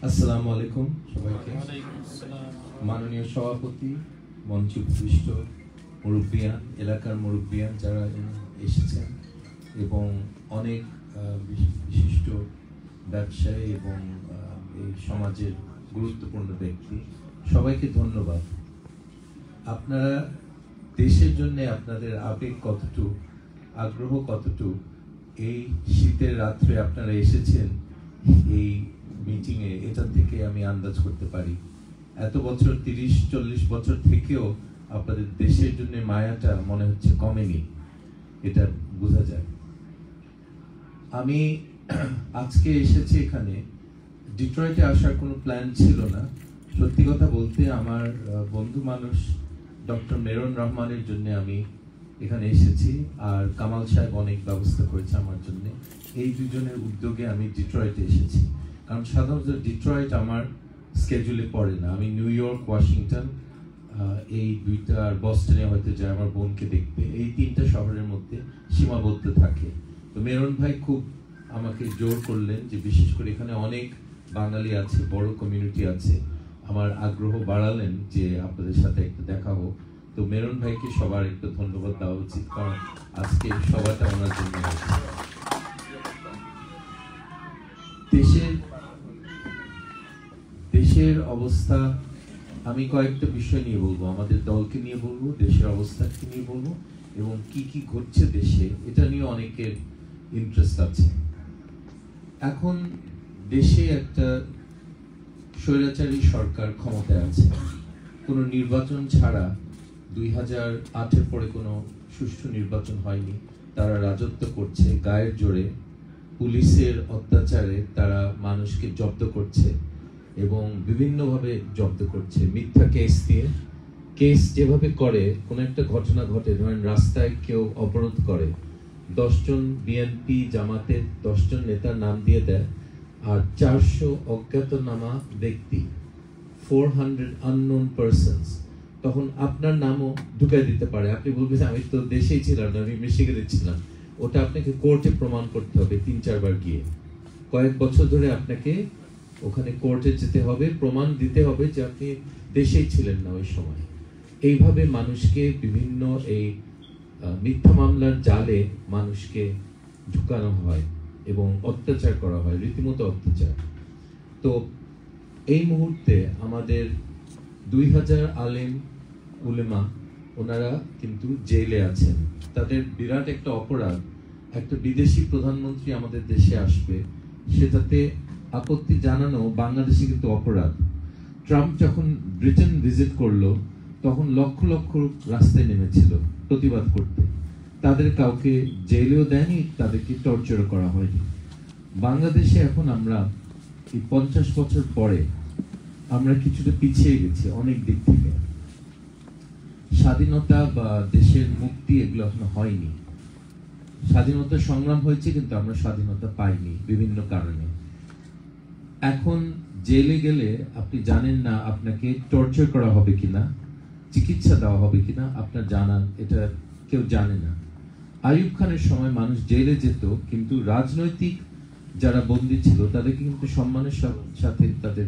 আসসালামু আলাইকুম সবাইকে। মাননীয় সভাপতি, মঞ্চে উপবিষ্ট মুরব্বিয়ান, এলাকার মুরব্বিয়ান যারা এসেছেন এবং অনেক বিশিষ্ট ব্যবসায়ী এবং এই সমাজের গুরুত্বপূর্ণ ব্যক্তি, সবাইকে ধন্যবাদ। আপনারা দেশের জন্য আপনাদের আবেগ কতটুকু, আগ্রহ কতটুকু, এই শীতের রাত্রে আপনারা এসেছেন এই মিটিংয়ে, এটা থেকে আমি আন্দাজ করতে পারি। এত বছর 30-40 বছর থেকেও আপনাদের দেশের জন্য মায়াটা মনে হচ্ছে কমেনি, এটা বোঝা যায়। আমি আজকে এসেছি এখানে, ডিট্রয়েটে আসার কোনো প্ল্যান ছিল না। সত্যি কথা বলতে আমার বন্ধু মানুষ ডক্টর মেরন রহমানের জন্য আমি এখানে এসেছি, আর কামাল সাহেব অনেক ব্যবস্থা করেছে আমার জন্য। এই দুজনের উদ্যোগে আমি ডিট্রয়েটে এসেছি, কারণ সাধারণত ডিট্রয়েট আমার স্কেজুলে পড়ে না। আমি নিউ ইয়র্ক, ওয়াশিংটন এই দুইটা, আর বস্টনে হয়তো যাই আমার বোনকে দেখতে, এই 3টা শহরের মধ্যে সীমাবদ্ধ থাকে। তো মেরন ভাই খুব আমাকে জোর করলেন যে বিশেষ করে এখানে অনেক বাঙালি আছে, বড় কমিউনিটি আছে, আমার আগ্রহ বাড়ালেন যে আপনাদের সাথে একটু দেখা হোক। তো মেরন ভাইকে সবার একটু ধন্যবাদ দেওয়া উচিত, কারণ আজকে সবাইটা ওনার জন্য হয়েছে। দেশের অবস্থা আমি কয়েকটা বিষয় নিয়ে বলবো, আমাদের দলকে নিয়ে বলবো, দেশের অবস্থাকে নিয়ে বলবো, এবং কি কি ঘটছে দেশে, এটা নিয়ে অনেকের ইন্টারেস্ট আছে। এখন দেশে একটা স্বৈরাচারী সরকার ক্ষমতায় আছে, কোনো নির্বাচন ছাড়া 2008-এর পরে কোনো সুষ্ঠু নির্বাচন হয়নি। তারা রাজত্ব করছে গায়ের জোরে, পুলিশের অত্যাচারে তারা মানুষকে জব্দ করছে এবং বিভিন্নভাবে জব্দ করছে, মিথ্যা কেস দিয়ে। কেস যেভাবে করে, কোনো একটা ঘটনা ঘটে, ধরেন রাস্তায় কেউ অবরোধ করে, 10 জন বিএনপি জামাতের 10 জন নেতার নাম দিয়ে দেয়, আর 400 অজ্ঞাতনামা ব্যক্তি, 400 unknown persons, তখন আপনার নামও ঢুকাই দিতে পারে। আপনি বলবেন আমি তো দেশেই ছিলাম না, আমি মিশিগানে ছিলাম। ওটা আপনাকে কোর্টে প্রমাণ করতে হবে 3-4 বার গিয়ে, কয়েক বছর ধরে আপনাকে ওখানে কোর্টে যেতে হবে, প্রমাণ দিতে হবে যে আপনি দেশেই ছিলেন না ওই সময়। এইভাবে মানুষকে বিভিন্ন এই মিথ্যা মামলার জালে মানুষকে ঢুকানো হয় এবং অত্যাচার করা হয়, রীতিমতো অত্যাচার। তো এই মুহূর্তে আমাদের 2000 আলেম উলেমা ওনারা কিন্তু জেলে আছেন। তাদের বিরাট একটা অপরাধ, একটা বিদেশি প্রধানমন্ত্রী আমাদের দেশে আসবে, সেটাতে আপত্তি জানানো বাংলাদেশে কিন্তু অপরাধ। ট্রাম্প যখন ব্রিটেন ভিজিট করলো, তখন লক্ষ লক্ষ রাস্তায় নেমেছিল প্রতিবাদ করতে, তাদের কাউকে জেলেও দেয়নি, তাদেরকে টর্চার করা হয়নি। বাংলাদেশে এখন আমরা এই 50 বছর পরে আমরা কিছুটা পিছিয়ে গেছি অনেক দিক থেকে। স্বাধীনতা বা দেশের মুক্তি এগুলো এখনো হয়নি। স্বাধীনতা সংগ্রাম হয়েছে, কিন্তু আমরা স্বাধীনতা পাইনি বিভিন্ন কারণে। এখন জেলে গেলে আপনি জানেন না আপনাকে টর্চার করা হবে কিনা, চিকিৎসা দেওয়া হবে কিনা, আপনার জানান, এটা কেউ জানে না। আইয়ুব খানের সময় মানুষ জেলে যেত, কিন্তু রাজনৈতিক যারা বন্দী ছিল তাদেরকে কিন্তু সম্মানের সাথে তাদের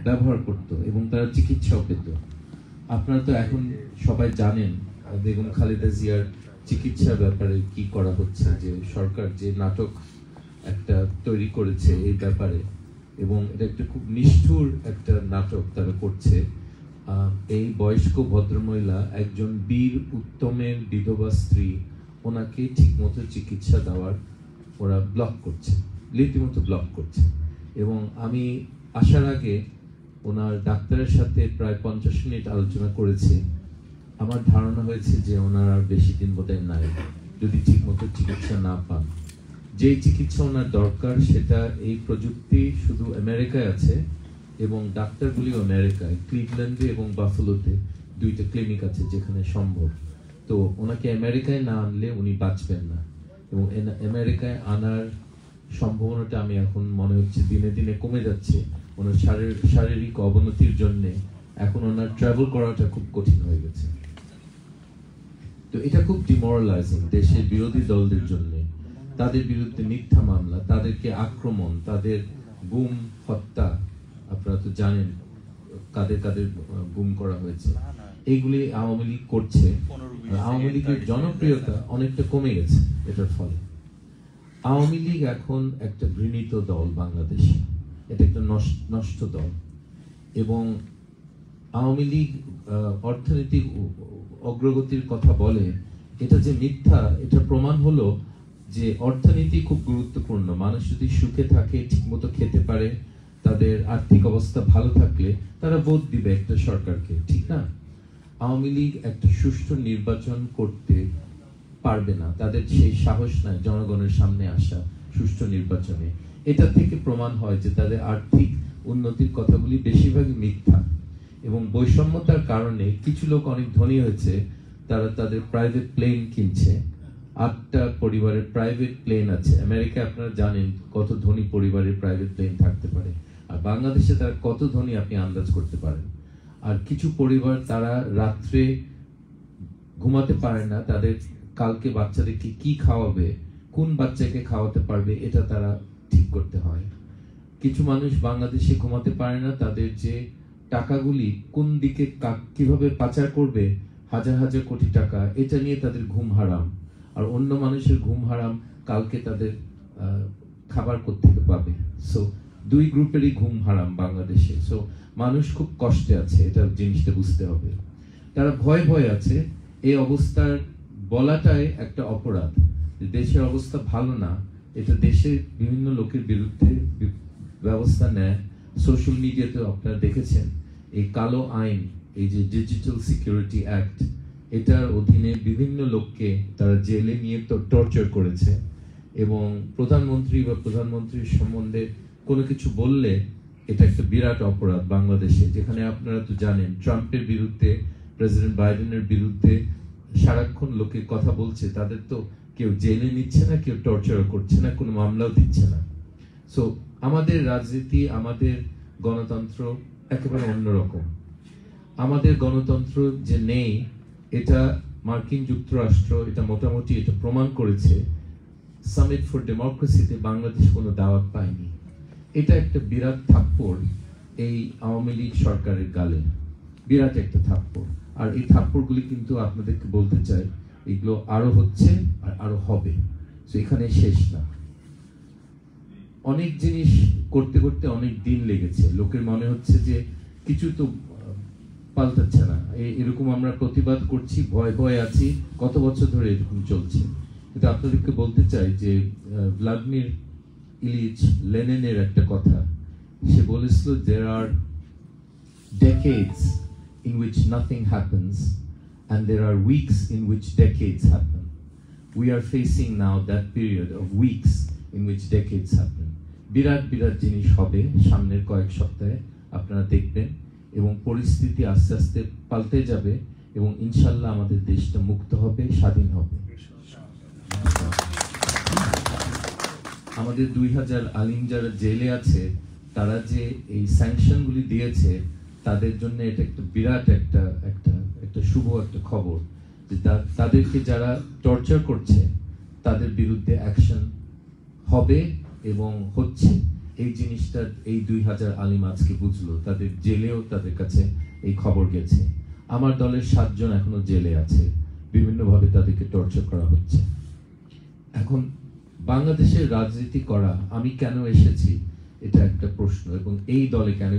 ব্যবহার করত এবং তারা চিকিৎসাও পেত। আপনারা তো এখন সবাই জানেন বেগম খালেদা জিয়ার চিকিৎসার ব্যাপারে কি করা হচ্ছে, যে সরকার যে নাটক একটা তৈরি করেছে এই ব্যাপারে, এবং এটা একটা খুব নিষ্ঠুর একটা নাটক তারা করছে। এই বয়স্ক ভদ্রমহিলা, একজন বীর উত্তমের বিধবা স্ত্রী, ওনাকে ঠিক মতো চিকিৎসা দেওয়ার ওরা ব্লক করছে, রীতিমতো ব্লক করছে। এবং আমি আসার আগে ওনার ডাক্তারের সাথে প্রায় 50 মিনিট আলোচনা করেছি। আমার ধারণা হয়েছে যে ওনার আর বেশি দিন বোধহয় নাই, যদি ঠিক মতো চিকিৎসা না পান। যেই চিকিৎসা ওনার দরকার, সেটা এই প্রযুক্তি শুধু আমেরিকায় আছে এবং ডাক্তারগুলিও আমেরিকায়, ক্লিভল্যান্ডে এবং বাফেলোতে 2টা ক্লিনিক আছে যেখানে সম্ভব। তো ওনাকে আমেরিকায় না আনলে উনি বাঁচবেন না, এবং আমেরিকায় আনার সম্ভাবনাটা আমি এখন মনে হচ্ছে দিনে দিনে কমে যাচ্ছে। ওনার শারীরিক অবনতির জন্য এখন ওনার ট্রাভেল করাটা খুব কঠিন হয়ে গেছে। তো এটা খুব ডিমোরালাইজিং দেশের বিরোধী দলদের জন্য। তাদের বিরুদ্ধে মিথ্যা মামলা, তাদেরকে আক্রমণ, তাদের গুম, হত্যা, আপনারা তো জানেন কাদের কাদের গুম করা হয়েছে, এইগুলি আওয়ামী লীগ করছে। আওয়ামী লীগের জনপ্রিয়তা অনেকটা কমে গেছে এটার ফলে। আওয়ামী লীগ এখন একটা ঘৃণিত দল বাংলাদেশে, এটা একটা নষ্ট দল। এবং আওয়ামী লীগ অর্থনৈতিক অগ্রগতির কথা বলে, এটা যে মিথ্যা এটা প্রমাণ হলো যে অর্থনীতি খুব গুরুত্বপূর্ণ। মানুষ যদি সুখে থাকে, ঠিকমতো খেতে পারে, তাদের আর্থিক অবস্থা ভালো থাকলে তারা ভোট দিবে একটা সরকারকে, ঠিক না? আওয়ামী লীগ একটা সুষ্ঠু নির্বাচন করতে পারবে না, তাদের সেই সাহস নাই জনগণের সামনে আসা সুষ্ঠু নির্বাচনে। এটা থেকে প্রমাণ হয় যে তাদের আর্থিক উন্নতির কথাগুলি বেশিরভাগই মিথ্যা। এবং বৈষম্যতার কারণে কিছু লোক অনেক ধনী হয়েছে, তারা তাদের প্রাইভেট প্লেন কিনছে। 8টা পরিবারের প্রাইভেট প্লেন আছে। আমেরিকায় আপনারা জানেন কত ধনী পরিবারের প্রাইভেট প্লেন থাকতে পারে, আর বাংলাদেশে তারা কত ধনী আপনি আন্দাজ করতে পারেন। আর কিছু পরিবার তারা রাত্রে ঘুমাতে পারে না, তাদের কালকে বাচ্চাদেরকে কি খাওয়াবে, কোন বাচ্চাকে খাওয়াতে পারবে, এটা তারা ঠিক করতে হয়। কিছু মানুষ বাংলাদেশে ঘুমাতে পারে না, তাদের যে টাকাগুলি কোন দিকে কিভাবে পাচার করবে, হাজার হাজার কোটি টাকা, এটা নিয়ে তাদের ঘুম হারাম। আর অন্য মানুষের ঘুম হারাম, কালকে তাদের খাবার কোত্থেকে পাবে। সো দুই গ্রুপেরই ঘুম হারাম বাংলাদেশে। সো মানুষ খুব কষ্টে আছে, এটা জিনিসটা বুঝতে হবে। তারা ভয় ভয় আছে। এই অবস্থার বলাটাই একটা অপরাধ। দেশের অবস্থা ভালো না, এটা দেশের বিভিন্ন লোকের বিরুদ্ধে ব্যবস্থা নেয়। সোশ্যাল মিডিয়াতে আপনারা দেখেছেন এই কালো আইন, এই যে ডিজিটাল সিকিউরিটি অ্যাক্ট, এটার অধীনে বিভিন্ন লোককে তারা জেলে নিয়ে টর্চার করেছে। এবং প্রধানমন্ত্রী বা প্রধানমন্ত্রীর সম্বন্ধে কোনো কিছু বললে এটা একটা বিরাট অপরাধ বাংলাদেশে, যেখানে আপনারা তো জানেন ট্রাম্পের বিরুদ্ধে, প্রেসিডেন্ট বাইডেনের বিরুদ্ধে সারাক্ষণ লোকে কথা বলছে, তাদের তো কেউ জেলে নিচ্ছে না, কেউ টর্চার করছে না, কোনো মামলাও দিচ্ছে না। সো আমাদের রাজনীতি, আমাদের গণতন্ত্র একেবারে অন্যরকম। আমাদের গণতন্ত্র যে নেই, এটা মার্কিন যুক্তরাষ্ট্র এটা মোটামুটি এটা প্রমাণ করেছে। সামিট ফর ডেমোক্রেসিতে বাংলাদেশ কোনো দাওয়াত পায়নি। এটা একটা বিরাট থাপ্পড় এই আওয়ামী লীগ সরকারের গালে, বিরাট একটা থাপ্পড়। আর এই থাপ্পড়গুলি কিন্তু আপনাদেরকে বলতে চাই, এগুলো আরো হচ্ছে আর আরো হবে। তো এখানে শেষ না। অনেক জিনিস করতে করতে অনেক দিন লেগেছে, লোকের মনে হচ্ছে যে কিছু তো পাল্টাচ্ছে না। এরকম আমরা প্রতিবাদ করছি, ভয় ভয় আছি, কত বছর ধরে এরকম চলছে। কিন্তু আপনাদেরকে বলতে চাই যে ভ্লাদিমির ইলিচ লেনিনের একটা কথা, সে বলেছিল, there are decades in which nothing happens and there are weeks in which decades happen. We are facing now that period of weeks in which decades happen. বিরাট বিরাট জিনিস হবে সামনের কয়েক সপ্তাহে, আপনারা দেখবেন। এবং পরিস্থিতি আস্তে আস্তে পাল্টে যাবে এবং ইনশাল্লাহ আমাদের দেশটা মুক্ত হবে, স্বাধীন হবে। আমাদের 2000 আলিম যারা জেলে আছে, তারা যে এই স্যাংশনগুলি দিয়েছে, তাদের জন্য এটা একটা বিরাট একটা শুভ একটা খবর যে তাদেরকে যারা টর্চার করছে তাদের বিরুদ্ধে অ্যাকশন হবে এবং হচ্ছে। এই জিনিসটা এই 2000 আলিম আজকে বুঝলো, তাদের জেলেও তাদের কাছে এই খবর গেছে। আমার দলের 7 জন এখনো জেলে আছে, বিভিন্নভাবে তাদেরকে টর্চার করা হচ্ছে। এখন বাংলাদেশের রাজনীতি করা, আমি কেন এসেছি এটা একটা প্রশ্ন, এবং এই দলে কেন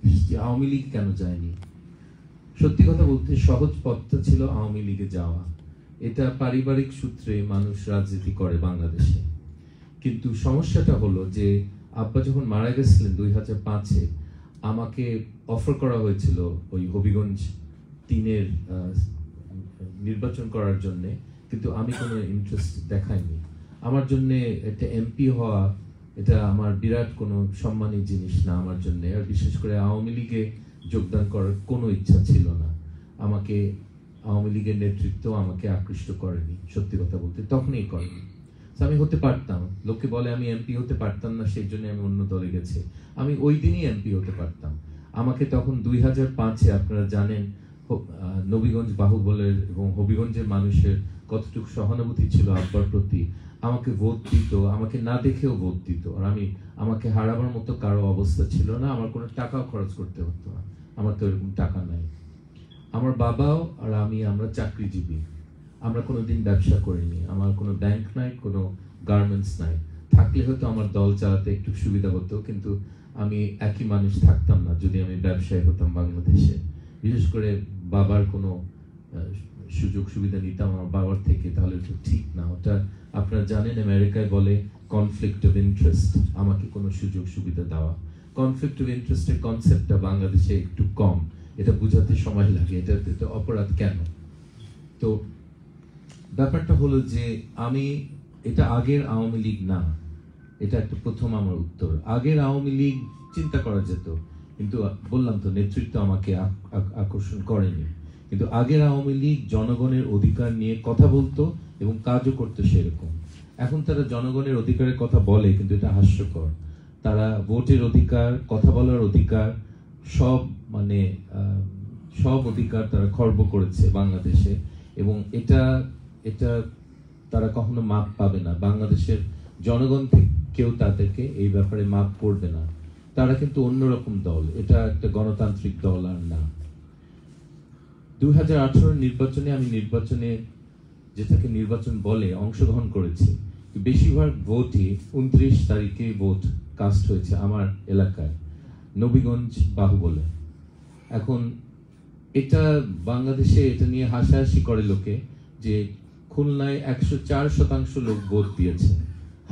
এসেছি, আওয়ামী লীগ কেন যায়নি। সত্যি কথা বলতে সহজ পথটা ছিল আওয়ামী লীগে যাওয়া। এটা পারিবারিক সূত্রে মানুষ রাজনীতি করে বাংলাদেশে। কিন্তু সমস্যাটা হলো যে আব্বা যখন মারা গেছিলেন 2005-এ, আমাকে অফার করা হয়েছিল ওই হবিগঞ্জ 3-এর নির্বাচন করার জন্য, কিন্তু আমি কোনো ইন্টারেস্ট দেখাইনি। আমার জন্য একটা এমপি হওয়া এটা আমার বিরাট কোনো সম্মানী জিনিস না আমার জন্য। আর বিশেষ করে আওয়ামী লীগে যোগদান করার কোনো ইচ্ছা ছিল না। আমাকে আওয়ামী লীগের নেতৃত্ব আমাকে আকৃষ্ট করেনি, সত্যি কথা বলতে তখনই করেনি। আমি হতে পারতাম, লোকে বলে আমি এমপি হতে পারতাম না, সেই জন্য আমি অন্য দলে গেছি। আমি ওই দিনই এমপি হতে পারতাম। আমাকে তখন 2005-এ আপনারা জানেন নবীগঞ্জ বাহুবলের এবং হবিগঞ্জের মানুষের কতটুকু সহানুভূতি ছিল আব্বার প্রতি। আমাকে ভোট দিত, আমাকে না দেখেও ভোট দিত। আর আমাকে হারাবার মতো কারো অবস্থা ছিল না, আমার কোনো টাকাও খরচ করতে হতো না, আমার তো এরকম টাকা নাই। আমার বাবাও আর আমরা চাকরিজীবী, আমরা কোনোদিন ব্যবসা করিনি, আমার কোনো ব্যাংক নাই, কোনো গার্মেন্টস নাই। থাকলে হয়তো আমার দল চালাতে একটু সুবিধা হতো, কিন্তু আমি একই মানুষ থাকতাম না যদি আমি ব্যবসায়ী হতাম বাংলাদেশে। বিশেষ করে বাবার কোনো সুযোগ সুবিধা নিতাম আমার বাবার থেকে, তাহলে তো ঠিক না। ওটা আপনারা জানেন আমেরিকায় বলে কনফ্লিক্ট অফ ইন্টারেস্ট, আমাকে কোনো সুযোগ সুবিধা দেওয়া। কনফ্লিক্ট অফ ইন্টারেস্টের কনসেপ্টটা বাংলাদেশে একটু কম, এটা বুঝাতে সময় লাগে, এটা অপরাধ কেন। তো ব্যাপারটা হলো যে এটা আগের আওয়ামী লীগ না, এটা একটা প্রথম আমার উত্তর। আগের আওয়ামী লীগ চিন্তা করা যেত, কিন্তু বললাম তো নেতৃত্ব আমাকে আকর্ষণ করেনি। কিন্তু আগের আওয়ামী লীগ জনগণের অধিকার নিয়ে কথা বলতো এবং কাজও করতো সেরকম। এখন তারা জনগণের অধিকারের কথা বলে, কিন্তু এটা হাস্যকর। তারা ভোটের অধিকার, কথা বলার অধিকার, সব অধিকার তারা খর্ব করেছে বাংলাদেশে, এবং এটা তারা কখনো মাপ পাবে না। বাংলাদেশের জনগণ থেকে কেউ তাদেরকে এই ব্যাপারে মাপ করবে না। তারা কিন্তু অন্যরকম দল, এটা একটা গণতান্ত্রিক দল আর না। 2018 নির্বাচনে আমি যেটাকে নির্বাচন বলে অংশগ্রহণ করেছি। বেশিরভাগ ভোটই 29 তারিখে ভোট কাস্ট হয়েছে আমার এলাকায়, নবীগঞ্জ বাহুবলে। এখন এটা বাংলাদেশে এটা নিয়ে হাসাহাসি করে লোকে যে খুলনায় 104% লোক ভোট দিয়েছে।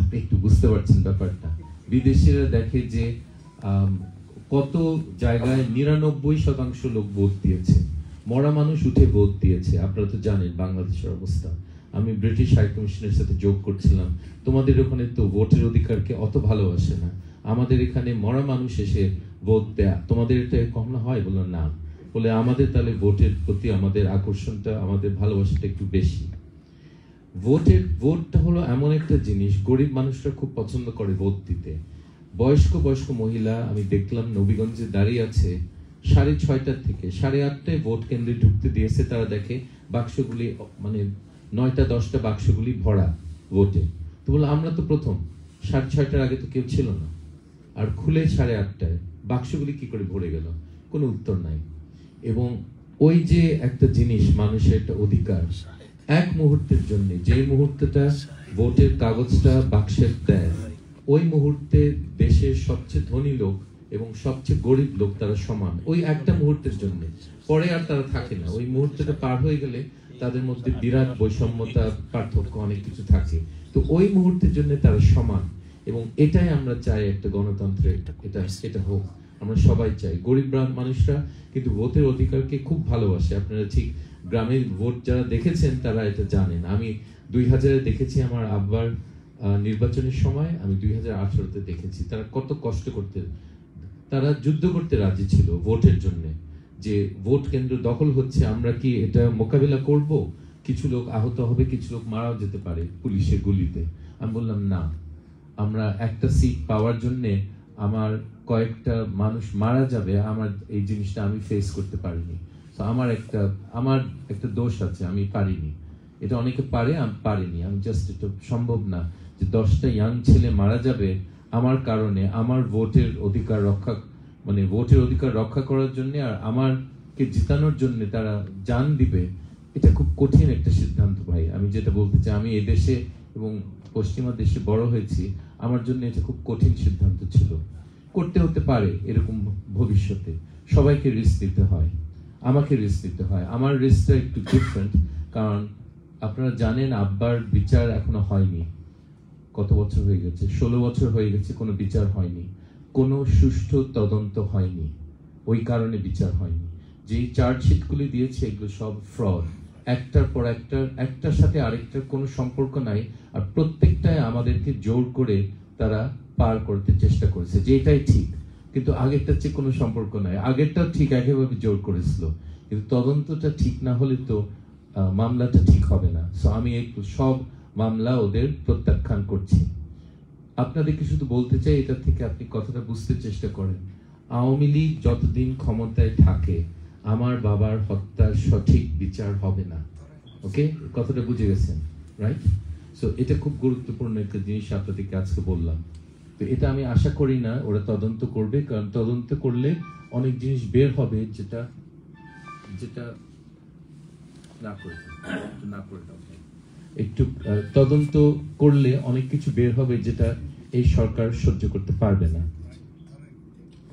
আপনি একটু বুঝতে পারছেন ব্যাপারটা। বিদেশিরা দেখে যে কত জায়গায় 99% লোক ভোট দিয়েছে, মরা মানুষ উঠে ভোট দিয়েছে। আপনারা তো জানেন বাংলাদেশের অবস্থা। আমি ব্রিটিশ হাই কমিশনের সাথে যোগ করছিলাম, তোমাদের ওখানে তো ভোটের অধিকারকে অত ভালোবাসে না, আমাদের এখানে মরা মানুষ এসে ভোট দেয়া, তোমাদের এটা কখনো হয়? বললো না। বলে আমাদের তাহলে ভোটের প্রতি আমাদের আকর্ষণটা, আমাদের ভালোবাসাটা একটু বেশি। ভোটটা হলো এমন একটা জিনিস, গরিব মানুষরা খুব পছন্দ করে ভোট দিতে। বয়স্ক মহিলা আমি দেখলাম নবীগঞ্জে দাঁড়িয়ে আছে 6:30 থেকে 8:30 ভোট কেন্দ্রে ঢুকতে দিয়েছে। তারা দেখে বাক্সগুলি 9টা-10টা বাক্সগুলি ভরা ভোটে। তো বললো আমরা তো প্রথম, 6:30 আগে তো কেউ ছিল না, আর খুলে 8:30 বাক্সগুলি কি করে ভরে গেল? কোনো উত্তর নাই। এবং ওই যে একটা জিনিস, মানুষের একটা অধিকার, এক মুহূর্তের জন্য, যে মুহূর্তটা ভোটের কাগজটা বাক্সের দেয়, ওই মুহূর্তে দেশের সবচেয়ে ধনী লোক এবং সবচেয়ে গরিব লোক তারা সমান, ওই একটা মুহূর্তের জন্য। পরে আর তারা থাকে না। ওই মুহূর্তটা পার হয়ে গেলে তাদের মধ্যে বিরাট বৈষম্যতা, পার্থক্য, অনেক কিছু থাকে। তো ওই মুহূর্তের জন্য তারা সমান, এবং এটাই আমরা চাই একটা গণতন্ত্রে, এটা হোক। আমরা সবাই চাই। গরিব মানুষরা কিন্তু ভোটের অধিকারকে খুব ভালোবাসে। আপনারা ঠিক গ্রামে ভোট যারা দেখেছেন তারা এটা জানেন। আমি 2000-এ দেখেছি আমার আব্বার নির্বাচনের সময়, আমি 2018-তে দেখেছি তারা কত কষ্ট করতে, তারা যুদ্ধ করতে রাজি ছিল ভোটের জন্য, যে ভোট কেন্দ্র দখল হচ্ছে, আমরা কি এটা মোকাবিলা করব? কিছু লোক আহত হবে, কিছু লোক মারাও যেতে পারে পুলিশের গুলিতে। আমি বললাম না, আমরা একটা সিট পাওয়ার জন্য আমার কয়েকটা মানুষ মারা যাবে, আমার এই জিনিসটা আমি ফেস করতে পারিনি। তো আমার একটা দোষ আছে, আমি পারিনি। এটা অনেকে পারে, আমি পারিনি। আমি জাস্ট, এটা সম্ভব না যে 10টা ইয়াং ছেলে মারা যাবে আমার কারণে, আমার ভোটের অধিকার রক্ষা করার জন্য, আর আমারকে জিতানোর জন্য তারা জান দিবে। এটা খুব কঠিন একটা সিদ্ধান্ত ভাই। আমি যেটা বলতে চাই, আমি এই দেশে এবং পশ্চিমা দেশে বড় হয়েছি, আমার জন্য এটা খুব কঠিন সিদ্ধান্ত ছিল। করতে হতে পারে এরকম ভবিষ্যতে, সবাইকে রিস্ক দিতে হয়, আমাকে রিস্ক দিতে হয়। আমার রিস্কটা একটু ডিফারেন্ট, কারণ আপনারা জানেন আব্বার বিচার এখনো হয়নি। কত বছর হয়ে গেছে? 16 বছর হয়ে গেছে, কোনো বিচার হয়নি, কোনো সুষ্ঠু তদন্ত হয়নি, ওই কারণে বিচার হয়নি। যেই চার্জশিটগুলি দিয়েছে এগুলো সব ফ্রড, একটার পর একটার সাথে আরেকটার কোনো সম্পর্ক নাই, আর প্রত্যেকটাই আমাদেরকে জোর করে তারা পার করতে চেষ্টা করেছে, যে এটাই ঠিক, কিন্তু আগেরটার চেয়ে কোনো সম্পর্ক নাই। আগেরটাও ঠিক একইভাবে জোর করেছিল, কিন্তু তদন্তটা ঠিক না হলে তো মামলাটা ঠিক হবে না। সো আমি সব মামলা ওদের প্রত্যাখ্যান করছি। আপনাদেরকে শুধু বলতে চাই, এটা থেকে আপনি কথাটা বুঝতে চেষ্টা করেন। আওয়ামী লীগ যতদিন ক্ষমতায় থাকে, আমার বাবার হত্যার সঠিক বিচার হবে না। ওকে, কথাটা বুঝে গেছেন, রাইট? সো সো এটা খুব গুরুত্বপূর্ণ একটা জিনিস আপনাদেরকে আজকে বললাম। তো এটা আমি আশা করি না ওরা তদন্ত করবে, কারণ তদন্ত করলে অনেক জিনিস বের হবে যেটা যেটা একটু তদন্ত করলে অনেক কিছু বের হবে যেটা এই সরকার সহ্য করতে পারবে না।